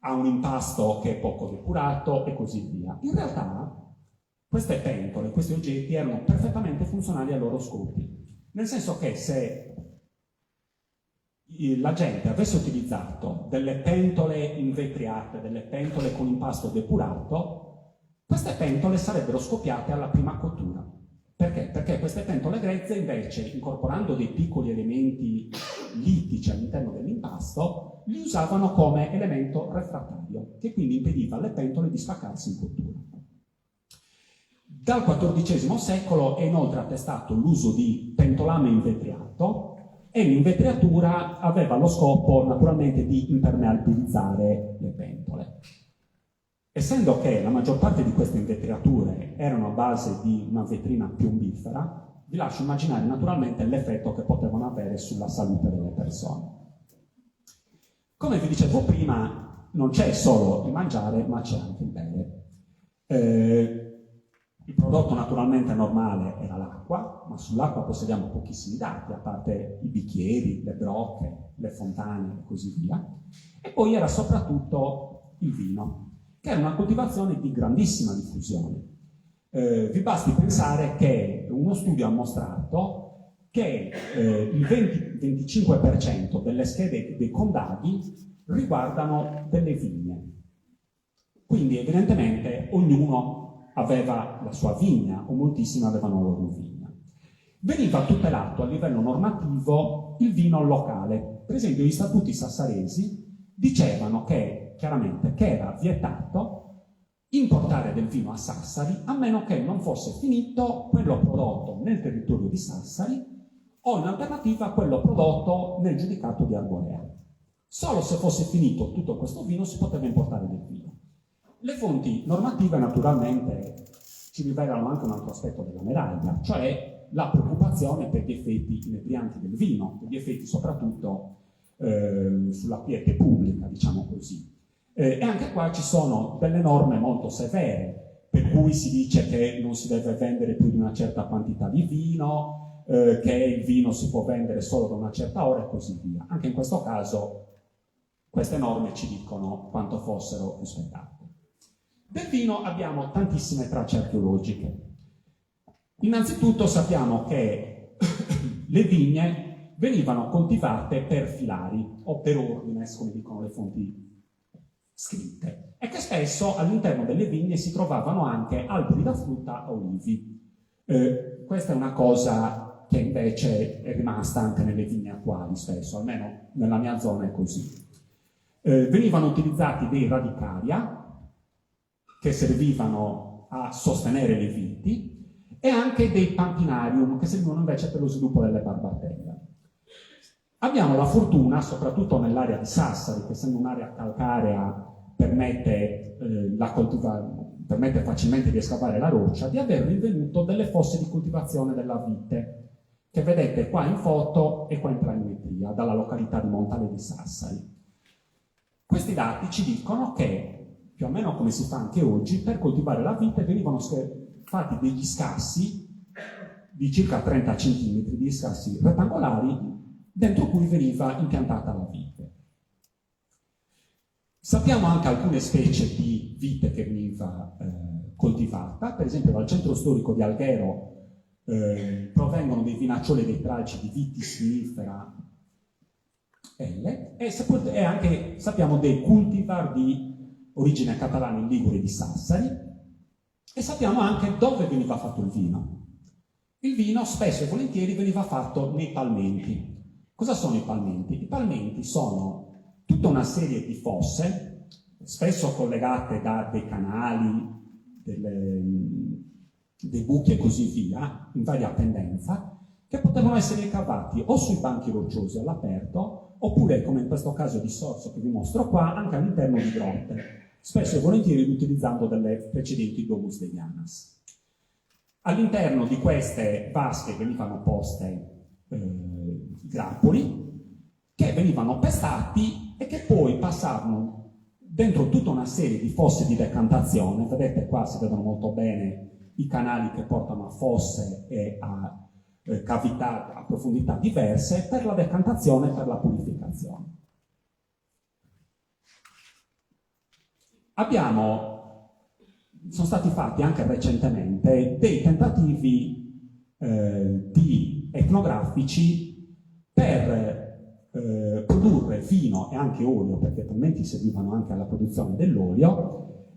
ha un impasto che è poco depurato e così via. In realtà queste pentole, questi oggetti erano perfettamente funzionali ai loro scopi, nel senso che se la gente avesse utilizzato delle pentole invetriate, delle pentole con impasto depurato, queste pentole sarebbero scoppiate alla prima cottura. Perché? Perché queste pentole grezze invece, incorporando dei piccoli elementi littici all'interno dell'impasto, li usavano come elemento refrattario, che quindi impediva alle pentole di spaccarsi in cottura. Dal XIV secolo è inoltre attestato l'uso di pentolame invetriato, e l'invetriatura aveva lo scopo naturalmente di impermeabilizzare le pentole. Essendo che la maggior parte di queste invetriature erano a base di una vetrina piombifera, vi lascio immaginare naturalmente l'effetto che potevano avere sulla salute delle persone. Come vi dicevo prima, non c'è solo il mangiare, ma c'è anche il bere. Il prodotto naturalmente normale era l'acqua, ma sull'acqua possediamo pochissimi dati, a parte i bicchieri, le brocche, le fontane e così via. E poi era soprattutto il vino, che era una coltivazione di grandissima diffusione. Vi basti pensare che uno studio ha mostrato che il 20-25% delle schede dei condadi riguardano delle vigne. Quindi evidentemente ognuno aveva la sua vigna, o moltissimi avevano la loro vigna. Veniva tutelato a livello normativo il vino locale. Per esempio, gli statuti sassaresi dicevano che, chiaramente, che era vietato importare del vino a Sassari, a meno che non fosse finito quello prodotto nel territorio di Sassari, o in alternativa quello prodotto nel giudicato di Arborea. Solo se fosse finito tutto questo vino si poteva importare del vino. Le fonti normative naturalmente ci rivelano anche un altro aspetto della medaglia, cioè la preoccupazione per gli effetti inebrianti del vino, per gli effetti soprattutto sulla quiete pubblica, diciamo così. E anche qua ci sono delle norme molto severe, per cui si dice che non si deve vendere più di una certa quantità di vino, che il vino si può vendere solo da una certa ora e così via. Anche in questo caso queste norme ci dicono quanto fossero rispettate. Del vino abbiamo tantissime tracce archeologiche. Innanzitutto sappiamo che le vigne venivano coltivate per filari o per ordines, come dicono le fonti scritte, e che spesso all'interno delle vigne si trovavano anche alberi da frutta o olivi. Questa è una cosa che invece è rimasta anche nelle vigne attuali spesso, almeno nella mia zona è così. Venivano utilizzati dei radicaria, che servivano a sostenere le viti, e anche dei pampinarium, che servivano invece per lo sviluppo delle barbatelle. Abbiamo la fortuna, soprattutto nell'area di Sassari, che essendo un'area calcarea permette facilmente di escavare la roccia, di aver rinvenuto delle fosse di coltivazione della vite, che vedete qua in foto e qua in planimetria, dalla località di Montale di Sassari. Questi dati ci dicono che, più o meno come si fa anche oggi, per coltivare la vite venivano fatti degli scassi di circa 30 cm, di scassi rettangolari, dentro cui veniva impiantata la vite. Sappiamo anche alcune specie di vite che veniva coltivata, per esempio dal centro storico di Alghero provengono dei vinaccioli e dei tralci di Vitis vinifera L, e anche sappiamo dei cultivar di origine catalana in Ligure di Sassari, e sappiamo anche dove veniva fatto il vino. Il vino spesso e volentieri veniva fatto nei palmenti. Cosa sono i palmenti? I palmenti sono tutta una serie di fosse, spesso collegate da dei canali, dei buchi e così via, in varia pendenza, che potevano essere cavati o sui banchi rocciosi all'aperto, oppure, come in questo caso di Sorso che vi mostro qua, anche all'interno di grotte, spesso e volentieri utilizzando delle precedenti domus deianas. All'interno di queste vasche venivano poste grappoli che venivano pestati e che poi passavano dentro tutta una serie di fosse di decantazione. Vedete qua si vedono molto bene i canali che portano a fosse e a cavità a profondità diverse per la decantazione e per la purificazione. Sono stati fatti anche recentemente dei tentativi etnografici per produrre vino e anche olio, perché attualmente servivano anche alla produzione dell'olio,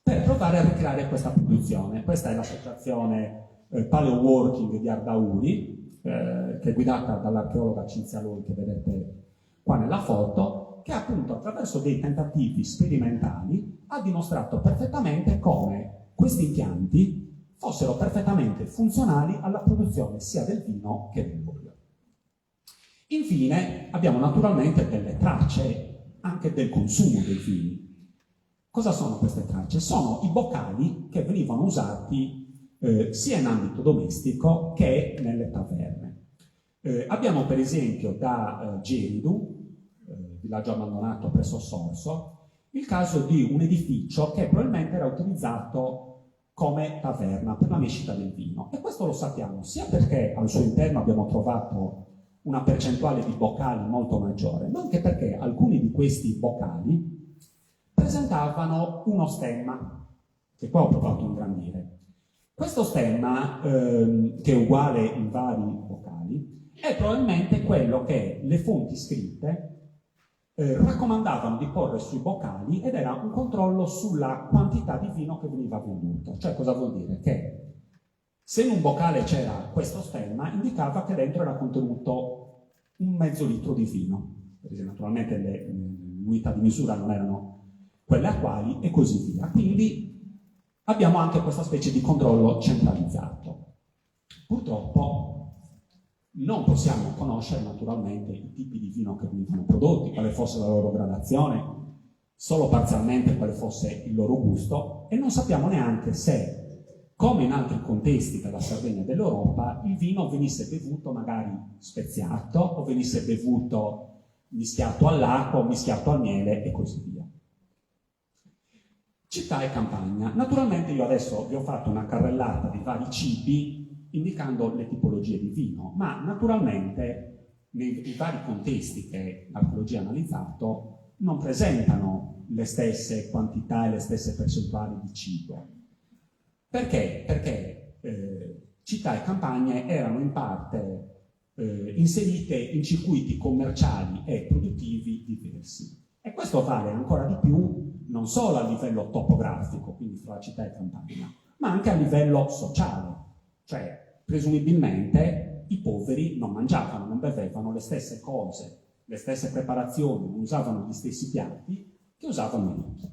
per provare a ricreare questa produzione. Questa è l'associazione Paleo Working di Ardauri, che è guidata dall'archeologa Cinzia Loi, che vedete qua nella foto, che appunto attraverso dei tentativi sperimentali ha dimostrato perfettamente come questi impianti fossero perfettamente funzionali alla produzione sia del vino che dell'olio. Infine abbiamo naturalmente delle tracce anche del consumo dei vini. Cosa sono queste tracce? Sono i boccali che venivano usati sia in ambito domestico che nelle taverne. Abbiamo per esempio da Geridu, villaggio abbandonato presso Sorso, il caso di un edificio che probabilmente era utilizzato come taverna per la mescita del vino. E questo lo sappiamo sia perché al suo interno abbiamo trovato una percentuale di boccali molto maggiore, ma anche perché alcuni di questi boccali presentavano uno stemma, che qua ho provato a ingrandire. Questo stemma, che è uguale in vari boccali, è probabilmente quello che le fonti scritte raccomandavano di porre sui boccali, ed era un controllo sulla quantità di vino che veniva venduto. Cioè, cosa vuol dire? Che se in un boccale c'era questo stemma, indicava che dentro era contenuto un mezzo litro di vino. Perché naturalmente le unità di misura non erano quelle attuali e così via. Quindi abbiamo anche questa specie di controllo centralizzato. Purtroppo non possiamo conoscere naturalmente i tipi di vino che venivano prodotti, quale fosse la loro gradazione, solo parzialmente quale fosse il loro gusto, e non sappiamo neanche se, come in altri contesti della Sardegna e dell'Europa, il vino venisse bevuto magari speziato o venisse bevuto mischiato all'acqua o mischiato al miele e così via. Città e campagna. Naturalmente io adesso vi ho fatto una carrellata di vari cibi indicando le tipologie di vino, ma naturalmente nei vari contesti che l'archeologia ha analizzato non presentano le stesse quantità e le stesse percentuali di cibo. Perché? Perché città e campagne erano in parte inserite in circuiti commerciali e produttivi diversi. E questo vale ancora di più non solo a livello topografico, quindi fra città e campagna, ma anche a livello sociale. Cioè, presumibilmente, i poveri non mangiavano, non bevevano le stesse cose, le stesse preparazioni, non usavano gli stessi piatti che usavano i ricchi.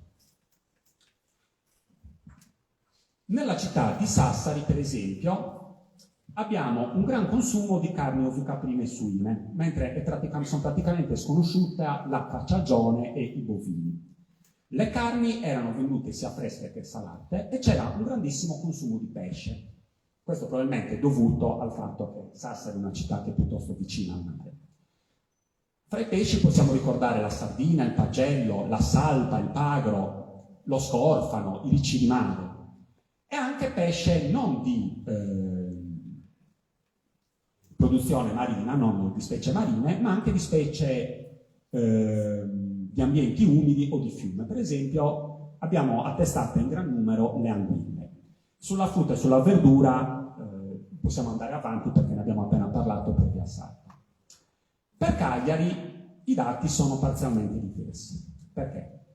Nella città di Sassari, per esempio, abbiamo un gran consumo di carni ovicaprine e suine, mentre sono praticamente sconosciute la cacciagione e i bovini. Le carni erano vendute sia fresche che salate e c'era un grandissimo consumo di pesce. Questo probabilmente è dovuto al fatto che Sassari è una città che è piuttosto vicina al mare. Fra i pesci possiamo ricordare la sardina, il pagello, la salpa, il pagro, lo scorfano, i ricci di mare. E anche pesce non di produzione marina, non di specie marine, ma anche di specie di ambienti umidi o di fiume. Per esempio abbiamo attestato in gran numero le anguille. Sulla frutta e sulla verdura possiamo andare avanti perché ne abbiamo appena parlato per via Salpa. Per Cagliari i dati sono parzialmente diversi. Perché?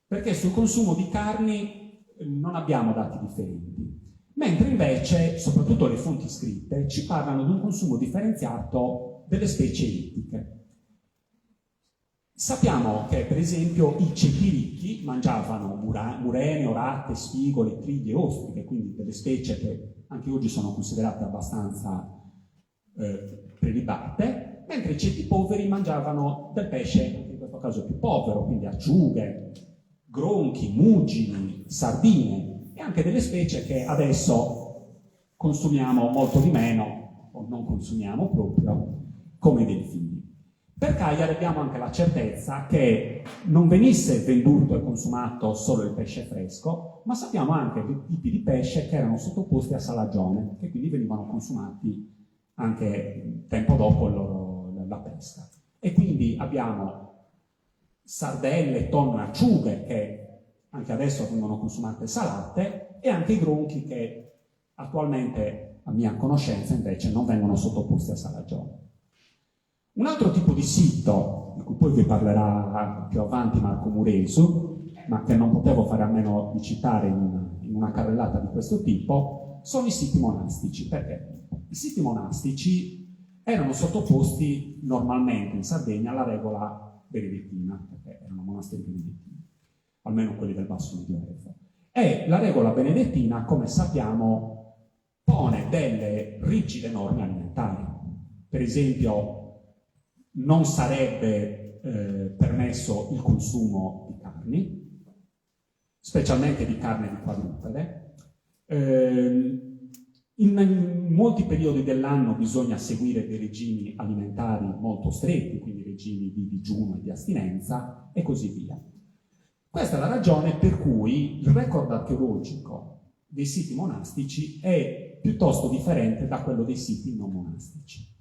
Perché sul consumo di carni non abbiamo dati differenti, mentre invece, soprattutto le fonti scritte, ci parlano di un consumo differenziato delle specie ittiche. Sappiamo che, per esempio, i ceti ricchi mangiavano murene, orate, spigoli, triglie e ostriche, quindi delle specie che anche oggi sono considerate abbastanza prelibate, mentre i ceti poveri mangiavano del pesce, in questo caso più povero, quindi acciughe, gronchi, muggini, sardine, e anche delle specie che adesso consumiamo molto di meno, o non consumiamo proprio, come i delfini. Per Cagliari abbiamo anche la certezza che non venisse venduto e consumato solo il pesce fresco, ma sappiamo anche dei tipi di pesce che erano sottoposti a salagione, che quindi venivano consumati anche tempo dopo la pesca. E quindi abbiamo sardelle, tonno e acciughe che anche adesso vengono consumate salate, e anche i gronchi che attualmente, a mia conoscenza, invece non vengono sottoposti a salagione. Un altro tipo di sito, di cui poi vi parlerà più avanti Marco Muresu, ma che non potevo fare a meno di citare in una carrellata di questo tipo, sono i siti monastici. Perché? I siti monastici erano sottoposti normalmente in Sardegna alla regola benedettina, perché erano monasteri benedettini, almeno quelli del Basso Medioevo. E la regola benedettina, come sappiamo, pone delle rigide norme alimentari. Per esempio, non sarebbe permesso il consumo di carni, specialmente di carne di quadrupede. In molti periodi dell'anno bisogna seguire dei regimi alimentari molto stretti, quindi regimi di digiuno e di astinenza e così via. Questa è la ragione per cui il record archeologico dei siti monastici è piuttosto differente da quello dei siti non monastici.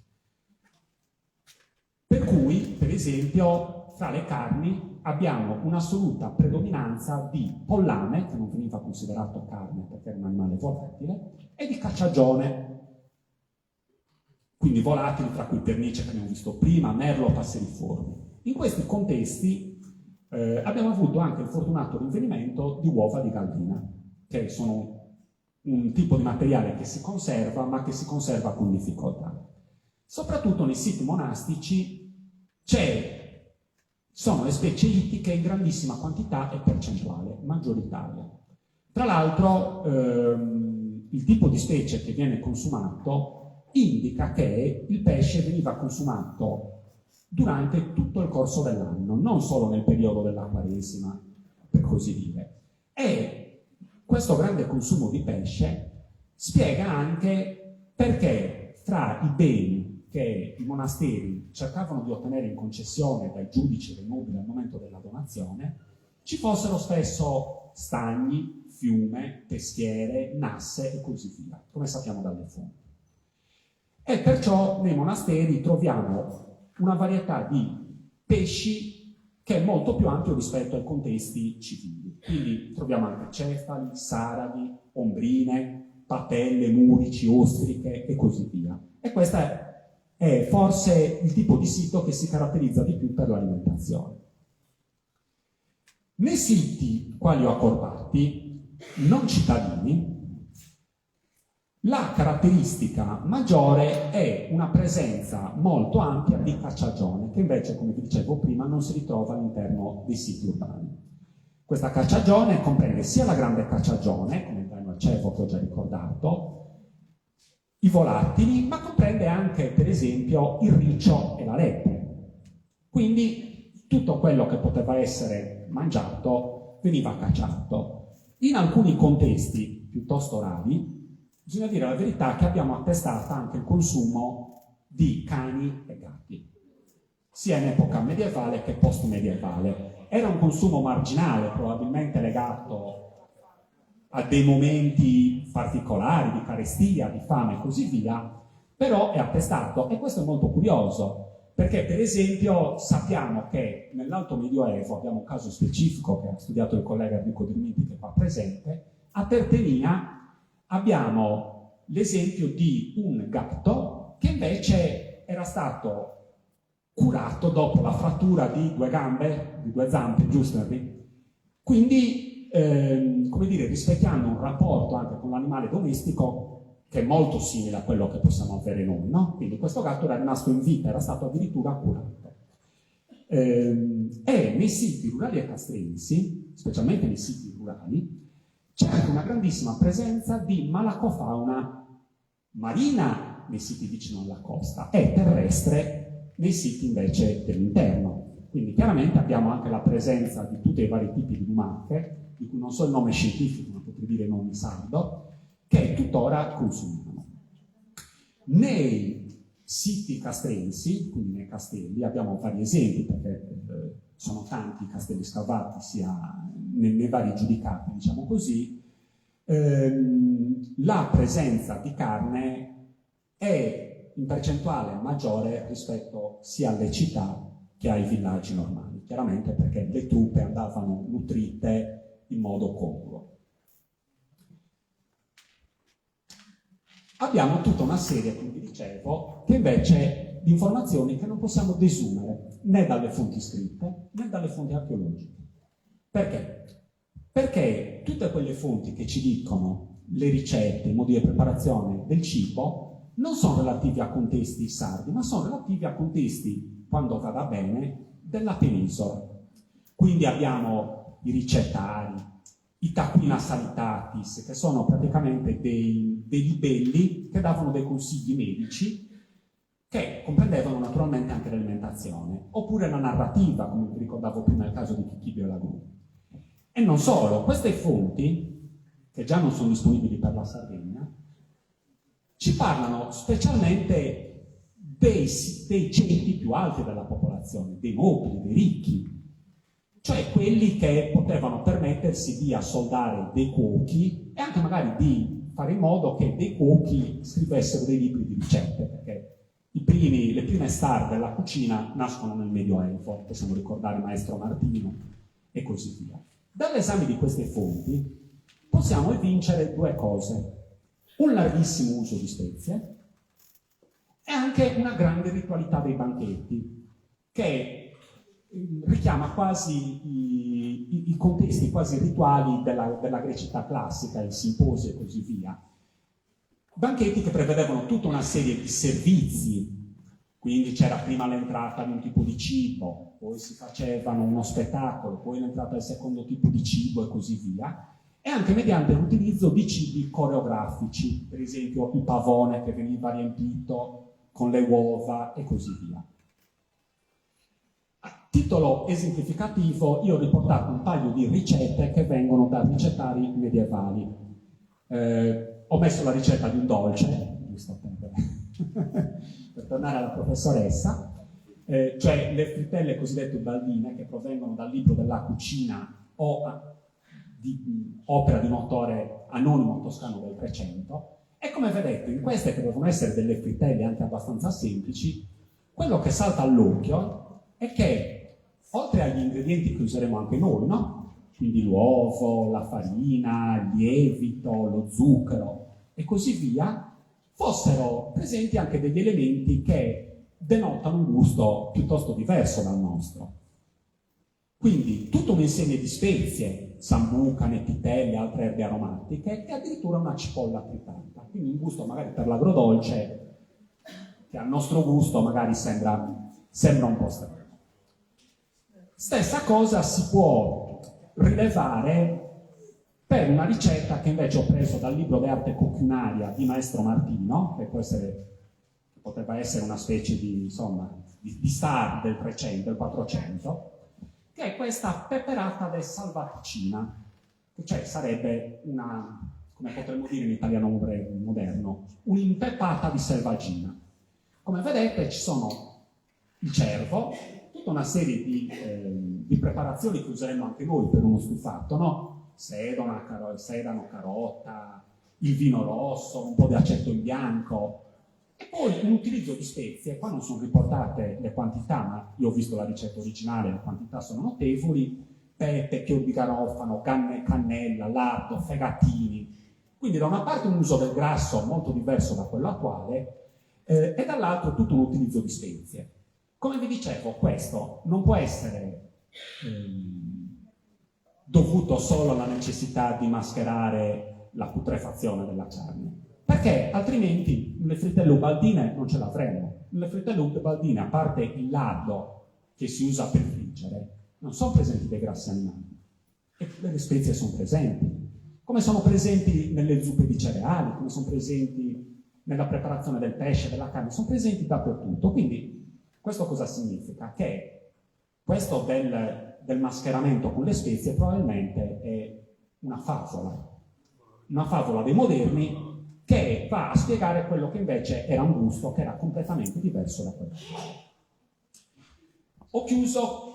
Per cui, per esempio, fra le carni abbiamo un'assoluta predominanza di pollame, che non veniva considerato carne perché era un animale volatile, e di cacciagione, quindi volatili, tra cui pernice che abbiamo visto prima, merlo, passeriformi. In questi contesti abbiamo avuto anche il fortunato rinvenimento di uova di gallina, che sono un tipo di materiale che si conserva, ma che si conserva con difficoltà. Soprattutto nei siti monastici sono le specie ittiche in grandissima quantità e percentuale, maggioritaria. Tra l'altro, il tipo di specie che viene consumato indica che il pesce veniva consumato durante tutto il corso dell'anno, non solo nel periodo della Quaresima, per così dire. E questo grande consumo di pesce spiega anche perché fra i beni che i monasteri cercavano di ottenere in concessione dai giudici e dai nobili al momento della donazione, ci fossero spesso stagni, fiume, peschiere, nasse e così via, come sappiamo dalle fonti. E perciò nei monasteri troviamo una varietà di pesci che è molto più ampio rispetto ai contesti civili. Quindi troviamo anche cefali, saradi, ombrine, patelle, murici, ostriche e così via. E questa è forse il tipo di sito che si caratterizza di più per l'alimentazione. Nei siti quali ho accorpati, non cittadini, la caratteristica maggiore è una presenza molto ampia di cacciagione, che invece, come vi dicevo prima, non si ritrova all'interno dei siti urbani. Questa cacciagione comprende sia la grande cacciagione, come il daino al cevo che ho già ricordato, i volatili, ma comprende anche, per esempio, il riccio e la lepre. Quindi tutto quello che poteva essere mangiato veniva cacciato. In alcuni contesti piuttosto rari, bisogna dire la verità che abbiamo attestato anche il consumo di cani e gatti, sia in epoca medievale che post-medievale. Era un consumo marginale, probabilmente legato a dei momenti particolari di carestia, di fame e così via, però è attestato, e questo è molto curioso, perché per esempio sappiamo che nell'Alto Medioevo, abbiamo un caso specifico che ha studiato il collega Enrico Dirmiti che è qua presente, a Tertenia abbiamo l'esempio di un gatto che invece era stato curato dopo la frattura di due gambe, di due zampe, giusto Henry? Quindi come dire, rispecchiando un rapporto anche con l'animale domestico che è molto simile a quello che possiamo avere noi, no? Quindi questo gatto era rimasto in vita, era stato addirittura curato. E nei siti rurali e castrensi, specialmente nei siti rurali, c'è anche una grandissima presenza di malacofauna marina nei siti vicino alla costa e terrestre nei siti invece dell'interno. Quindi chiaramente abbiamo anche la presenza di tutti i vari tipi di lumache, di cui non so il nome scientifico, ma potrei dire nome sardo, che tuttora consumiamo. Nei siti castrensi, quindi nei castelli, abbiamo vari esempi, perché sono tanti i castelli scavati, sia nei vari giudicati, diciamo così, la presenza di carne è in percentuale maggiore rispetto sia alle città che ai villaggi normali, chiaramente perché le truppe andavano nutrite in modo congruo. Abbiamo tutta una serie, come vi dicevo, che invece di informazioni che non possiamo desumere né dalle fonti scritte né dalle fonti archeologiche. Perché? Perché tutte quelle fonti che ci dicono le ricette, i modi di preparazione del cibo non sono relativi a contesti sardi, ma sono relativi a contesti, quando vada bene, della penisola. Quindi abbiamo i ricettari, i taccuina sanitatis, che sono praticamente dei libelli che davano dei consigli medici che comprendevano naturalmente anche l'alimentazione, oppure la narrativa, come vi ricordavo prima nel caso di Chicchibio e la Gru. E non solo, queste fonti, che già non sono disponibili per la Sardegna, ci parlano specialmente dei ceti più alti della popolazione, dei nobili, dei ricchi, cioè quelli che potevano permettersi di assoldare dei cuochi e anche magari di fare in modo che dei cuochi scrivessero dei libri di ricette, perché le prime star della cucina nascono nel Medioevo, possiamo ricordare Maestro Martino e così via. Dall'esame di queste fonti possiamo evincere due cose: un larghissimo uso di spezie e anche una grande ritualità dei banchetti, che richiama quasi i contesti quasi rituali della grecità classica, il simposio e così via. Banchetti che prevedevano tutta una serie di servizi, quindi c'era prima l'entrata di un tipo di cibo, poi si facevano uno spettacolo, poi l'entrata del secondo tipo di cibo e così via, e anche mediante l'utilizzo di cibi coreografici, per esempio il pavone che veniva riempito con le uova e così via. A titolo esemplificativo io ho riportato un paio di ricette che vengono da ricettari medievali. Ho messo la ricetta di un dolce, giusto per tornare alla professoressa, cioè le frittelle cosiddette ubaldine, che provengono dal libro della cucina o di opera di un autore anonimo toscano del 300. E come vedete, in queste, che devono essere delle frittelle anche abbastanza semplici, quello che salta all'occhio è che, oltre agli ingredienti che useremo anche noi, no? Quindi l'uovo, la farina, il lievito, lo zucchero e così via, fossero presenti anche degli elementi che denotano un gusto piuttosto diverso dal nostro. Quindi tutto un insieme di spezie, sambuca, netitelle, altre erbe aromatiche e addirittura una cipolla tritata. Quindi un gusto magari per l'agrodolce che al nostro gusto magari sembra un po' strano. Stessa cosa si può rilevare per una ricetta che invece ho preso dal libro di arte cucinaria di Maestro Martino, che poteva essere una specie di star del 300, del 400, che è questa peperata del salvaticina, cioè sarebbe una, come potremmo dire in italiano moderno, un'impeppata di selvaggina. Come vedete ci sono il cervo, tutta una serie di preparazioni che useremo anche noi per uno stufato, no? Sedano, carota, il vino rosso, un po' di aceto in bianco e poi un utilizzo di spezie. Qua non sono riportate le quantità, ma io ho visto la ricetta originale, le quantità sono notevoli: pepe, fior di garofano, cannella, lardo, fegatini. Quindi da una parte un uso del grasso molto diverso da quello attuale e dall'altro tutto un utilizzo di spezie. Come vi dicevo, questo non può essere dovuto solo alla necessità di mascherare la putrefazione della carne, perché altrimenti le frittelle ubaldine non ce l'avremmo. Le frittelle ubaldine, a parte il lardo che si usa per friggere, non sono presenti dei grassi animali e le spezie sono presenti, come sono presenti nelle zuppe di cereali, come sono presenti nella preparazione del pesce, della carne, sono presenti dappertutto. Quindi questo cosa significa? Che questo del mascheramento con le spezie probabilmente è una favola dei moderni che va a spiegare quello che invece era un gusto che era completamente diverso da quello.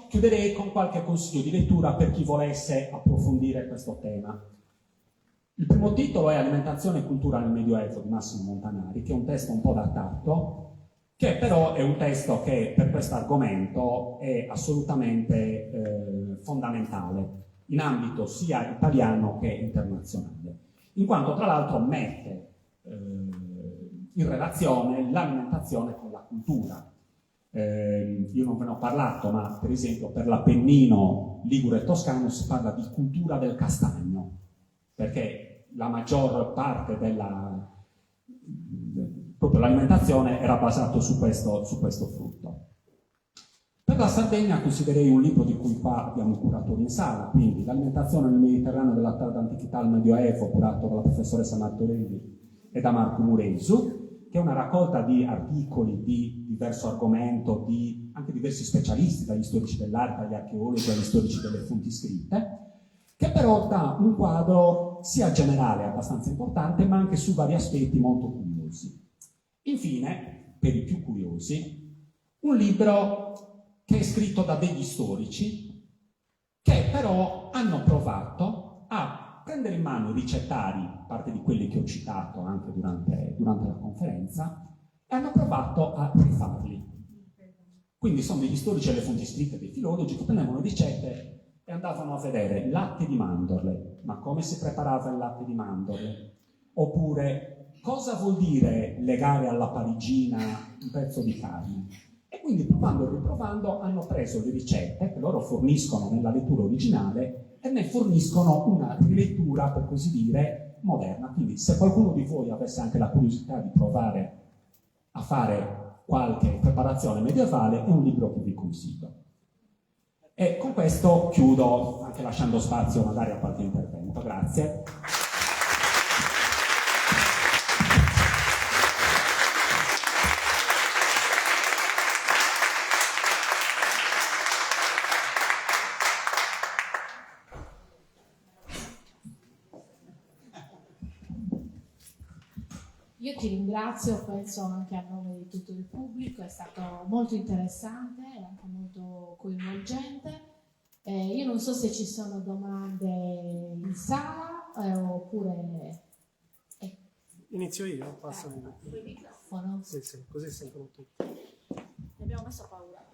Chiuderei con qualche consiglio di lettura per chi volesse approfondire questo tema. Il primo titolo è Alimentazione e cultura nel Medioevo di Massimo Montanari, che è un testo un po' datato, che però è un testo che per questo argomento è assolutamente fondamentale in ambito sia italiano che internazionale, in quanto tra l'altro mette in relazione l'alimentazione con la cultura. Io non ve ne ho parlato, ma per esempio per l'Appennino ligure e toscano si parla di cultura del castagno, perché la maggior parte proprio l'alimentazione era basata su questo frutto. Per la Sardegna considererei un libro di cui qua abbiamo un curatore in sala, quindi l'alimentazione nel Mediterraneo dalla tarda antichità al Medioevo, curato dalla professoressa Martorelli e da Marco Muresu, che è una raccolta di articoli di diverso argomento, di anche diversi specialisti, dagli storici dell'arte, agli archeologi, agli storici delle fonti scritte, che però dà un quadro sia generale, abbastanza importante, ma anche su vari aspetti molto curiosi. Infine, per i più curiosi, un libro che è scritto da degli storici che però hanno provato a prendere in mano i ricettari, parte di quelli che ho citato anche durante la conferenza, e hanno provato a rifarli. Quindi sono degli storici e le fonti scritte dei filologi che prendevano ricette e andavano a vedere latte di mandorle, ma come si preparava il latte di mandorle? Oppure cosa vuol dire legare alla parigina un pezzo di carne? E quindi provando e riprovando hanno preso le ricette che loro forniscono nella lettura originale e ne forniscono una rilettura, per così dire, moderna. Quindi se qualcuno di voi avesse anche la curiosità di provare a fare qualche preparazione medievale, è un libro che vi consiglio. E con questo chiudo, anche lasciando spazio magari a qualche intervento. Grazie. Io ti ringrazio, penso anche a nome di tutto il pubblico, è stato molto interessante e anche molto coinvolgente. Io non so se ci sono domande in sala oppure... Inizio io, passo il microfono. Sì, così sentono tutti. Ne abbiamo messo paura.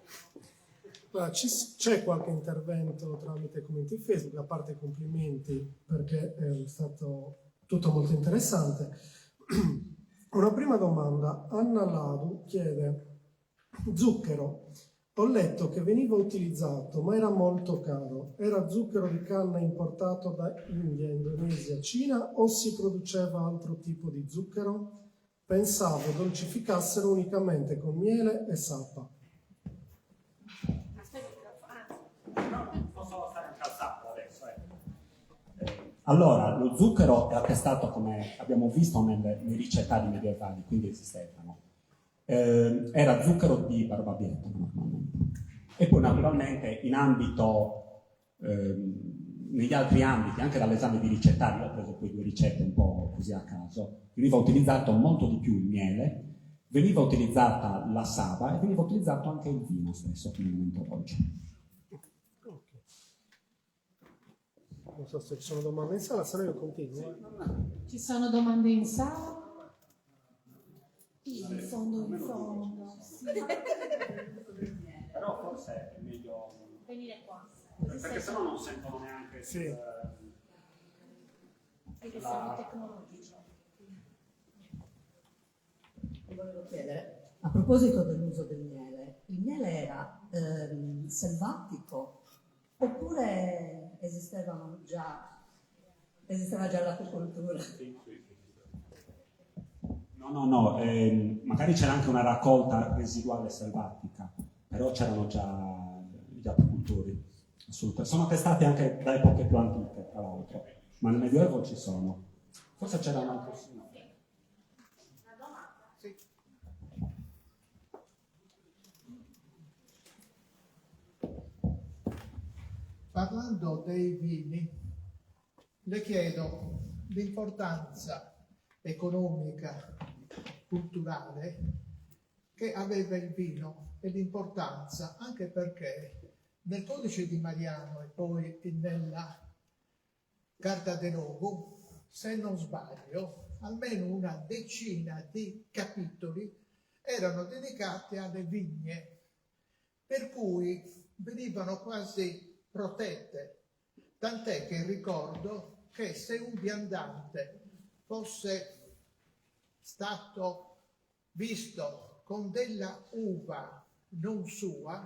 Allora, c'è qualche intervento tramite commenti Facebook, a parte i complimenti, perché è stato tutto molto interessante. Una prima domanda. Anna Ladu chiede: zucchero, ho letto che veniva utilizzato ma era molto caro. Era zucchero di canna importato da India, Indonesia, Cina o si produceva altro tipo di zucchero? Pensavo dolcificassero unicamente con miele e sapa. Posso stare incalzato adesso, Allora, lo zucchero è attestato, come abbiamo visto, nei ricettari medievali, quindi esistevano. Era zucchero di barbabietola normalmente. E poi naturalmente in ambito, negli altri ambiti, anche dall'esame di ricettari, ho preso poi 2 ricette un po' così a caso, veniva utilizzato molto di più il miele, veniva utilizzata la saba e veniva utilizzato anche il vino stesso come elemento dolce. Non so se ci sono domande in sala, se no io continuo. Ci sono domande in sala? In fondo. Sì. Però forse è meglio Venire qua. perché sennò non sentono neanche Sì. Perché siamo tecnologici. Vi volevo chiedere, a proposito dell'uso del miele, il miele era selvatico oppure esisteva già l'apicoltura? No, magari c'era anche una raccolta residuale selvatica, però c'erano già gli apicoltori. Sono attestati anche da epoche più antiche, tra l'altro, ma nel Medioevo ci sono. Forse c'erano anche... Sì. Parlando dei vini, le chiedo l'importanza economica, culturale che aveva il vino e l'importanza anche perché nel codice di Mariano e poi nella Carta de Novo, se non sbaglio, almeno una decina di capitoli erano dedicati alle vigne, per cui venivano quasi protette, tant'è che ricordo che se un viandante fosse stato visto con della uva non sua,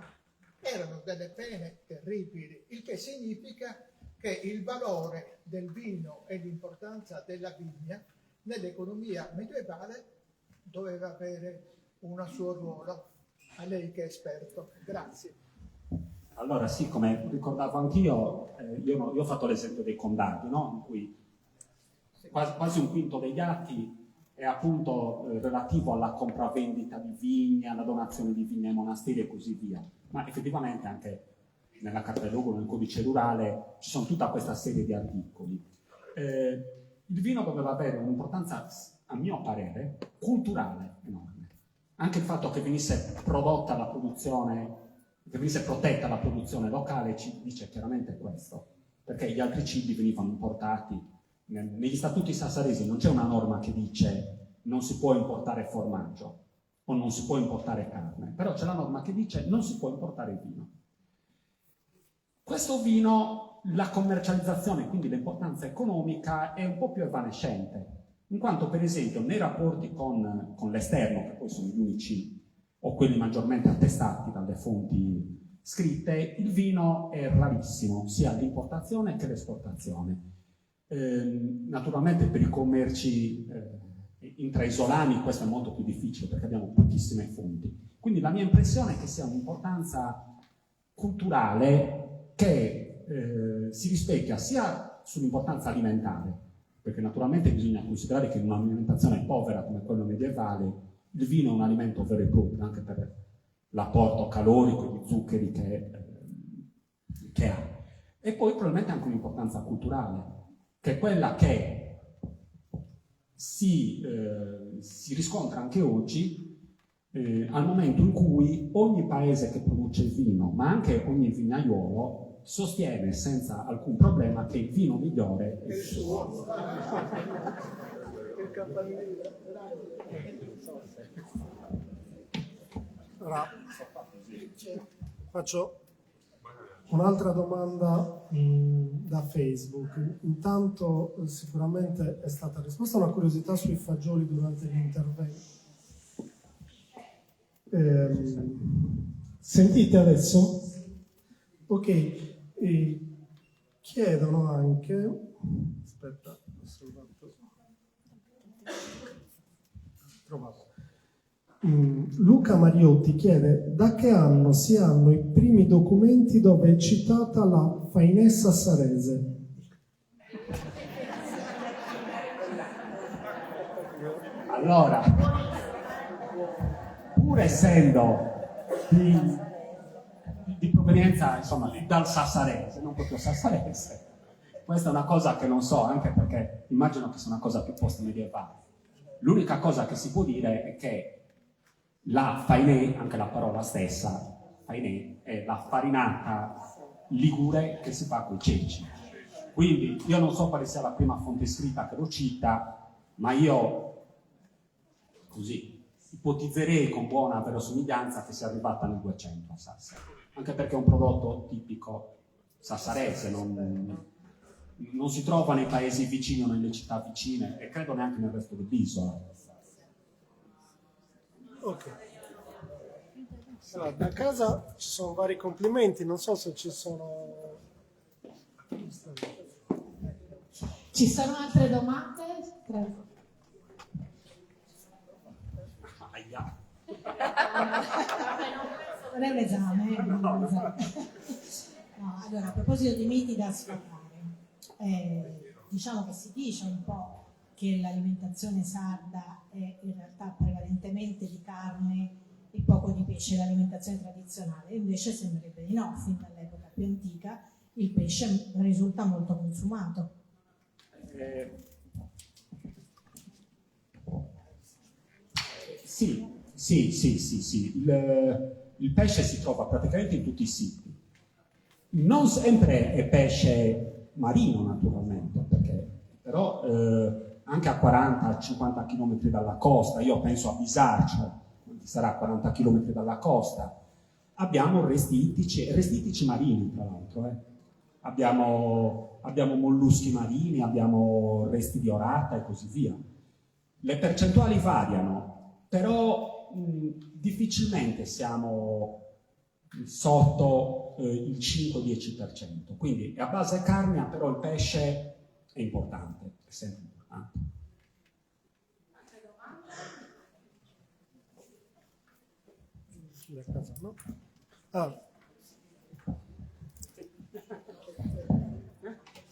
erano delle pene terribili, il che significa che il valore del vino e l'importanza della vigna nell'economia medievale doveva avere un suo ruolo. A lei che è esperto. Grazie. Allora sì, come ricordavo anch'io, io ho fatto l'esempio dei condati, no? In cui quasi un quinto degli atti è appunto relativo alla compravendita di vigne, alla donazione di vigne ai monasteri e così via. Ma effettivamente anche nella Carta del Luogo, nel codice rurale, ci sono tutta questa serie di articoli. Il vino doveva avere un'importanza, a mio parere, culturale enorme. Anche il fatto che venisse prodotta la produzione, che venisse protetta la produzione locale ci dice chiaramente questo, perché gli altri cibi venivano importati. Negli statuti sassaresi non c'è una norma che dice non si può importare formaggio o non si può importare carne, però c'è la norma che dice non si può importare vino. Questo vino, la commercializzazione, quindi l'importanza economica, è un po' più evanescente, in quanto per esempio nei rapporti con l'esterno, che poi sono gli unici o quelli maggiormente attestati dalle fonti scritte, il vino è rarissimo, sia l'importazione che l'esportazione. Naturalmente per i commerci intraisolani questo è molto più difficile perché abbiamo pochissime fonti. Quindi la mia impressione è che sia un'importanza culturale che si rispecchia sia sull'importanza alimentare, perché naturalmente bisogna considerare che in un'alimentazione povera come quella medievale il vino è un alimento vero e proprio, anche per l'apporto calorico e di zuccheri che ha. E poi probabilmente anche un'importanza culturale, che è quella che si riscontra anche oggi al momento in cui ogni paese che produce il vino, ma anche ogni vignaiolo, sostiene senza alcun problema che il vino migliore è il suo. Allora, faccio un'altra domanda da Facebook. Intanto sicuramente è stata risposta una curiosità sui fagioli durante gli interventi. Sentite adesso? Ok. Chiedono anche, aspetta, trovato. Luca Mariotti chiede da che anno si hanno i primi documenti dove è citata la fainessa sarese. Allora, pur essendo di provenienza, insomma, dal sassarese, non proprio sassarese, questa è una cosa che non so, anche perché immagino che sia una cosa più post-medievale. L'unica cosa che si può dire è che la fainè, anche la parola stessa, fainè, è la farinata ligure che si fa con i ceci. Quindi io non so quale sia la prima fonte scritta che lo cita, ma io così ipotizzerei con buona verosimiglianza che sia arrivata nel 200 a Sassari, anche perché è un prodotto tipico sassarese, non si trova nei paesi vicini o nelle città vicine e credo neanche nel resto dell'isola. Ok. Allora, da casa ci sono vari complimenti, non so se ci sono... Ci sono altre domande? Prego. Non è un esame, non è un esame. No, allora, a proposito di miti da sfatare, diciamo che si dice un po' che l'alimentazione sarda è in realtà prevalentemente di carne e poco di pesce, l'alimentazione tradizionale, invece sembrerebbe di no, fin dall'epoca più antica il pesce risulta molto consumato. Sì. Il pesce si trova praticamente in tutti i siti. Non sempre è pesce marino, naturalmente, però anche a 40-50 km dalla costa, io penso a Bisarcia, sarà a 40 km dalla costa, abbiamo resti ittici marini, tra l'altro. Abbiamo molluschi marini, abbiamo resti di orata e così via. Le percentuali variano, però difficilmente siamo sotto il 5-10%, quindi è a base carnea, però il pesce è importante, è sempre importante. Altre domande? No?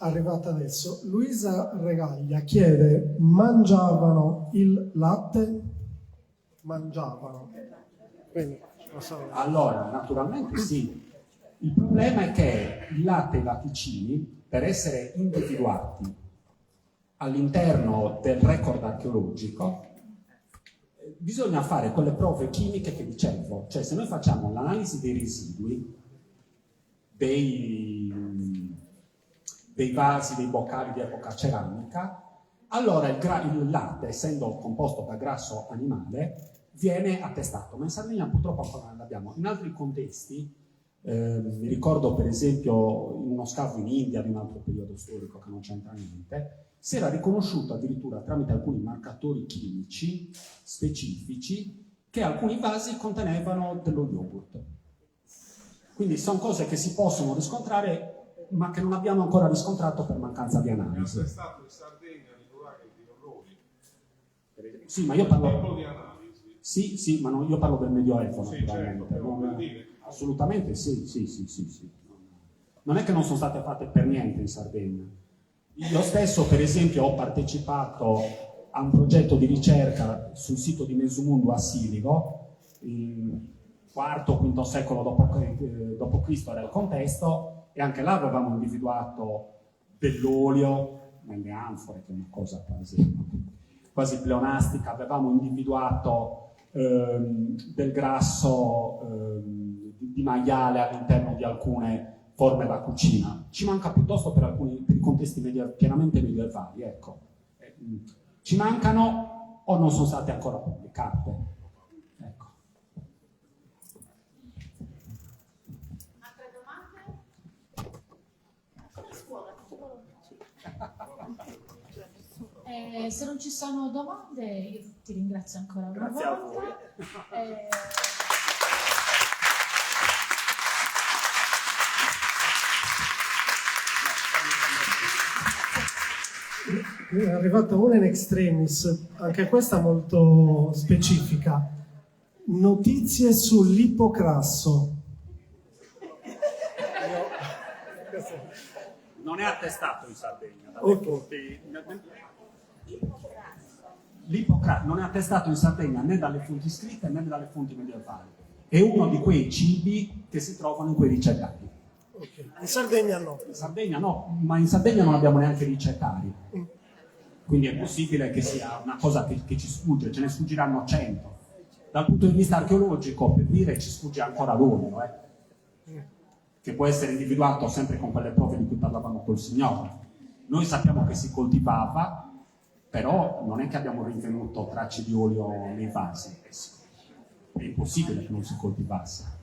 Arrivata adesso, Luisa Regaglia chiede: mangiavano il latte? Mangiavano. Quindi, non so. Allora, naturalmente sì. Il problema è che il latte e i latticini, per essere individuati all'interno del record archeologico, bisogna fare quelle prove chimiche che dicevo. Cioè, se noi facciamo l'analisi dei residui, dei vasi, dei boccali di epoca ceramica, allora il latte, essendo composto da grasso animale, viene attestato, ma in Sardegna purtroppo ancora non l'abbiamo. In altri contesti, mi ricordo per esempio in uno scavo in India di un altro periodo storico che non c'entra niente, si era riconosciuto addirittura tramite alcuni marcatori chimici specifici che alcuni vasi contenevano dello yogurt. Quindi sono cose che si possono riscontrare, ma che non abbiamo ancora riscontrato per mancanza di analisi. È stato in Sardegna di orrori. Sì, ma io parlo... Tempo di analisi. Sì, ma io parlo del Medioevo, Sì, naturalmente. certo, per dire. Assolutamente sì. Non è che non sono state fatte per niente in Sardegna. Io stesso, per esempio, ho partecipato a un progetto di ricerca sul sito di Mesumundo a Siligo, il IV-V secolo dopo Cristo era il contesto, e anche là avevamo individuato dell'olio nelle anfore, che è una cosa quasi pleonastica, avevamo individuato del grasso di maiale all'interno di alcune forme da cucina. Ci manca piuttosto per i contesti pienamente medievali, ecco. Ci mancano o non sono state ancora pubblicate. Ecco. Altre domande? Se non ci sono domande, io ti ringrazio ancora una Grazie a volta. voi. È arrivata una in extremis, anche questa molto specifica. Notizie sull'ipocrasso. Non è attestato in Sardegna. Ok. L'ipocrasso non è attestato in Sardegna né dalle fonti scritte né dalle fonti medievali. È uno di quei cibi che si trovano in quei ricettari. Okay. In Sardegna no. In Sardegna no, ma in Sardegna non abbiamo neanche ricettari. Quindi è possibile che sia una cosa che ci sfugge, ce ne sfuggiranno 100. Dal punto di vista archeologico, per dire, ci sfugge ancora l'olio, che può essere individuato sempre con quelle prove di cui parlavamo col signore. Noi sappiamo che si coltivava, però non è che abbiamo rinvenuto tracce di olio nei vasi. È impossibile che non si coltivasse.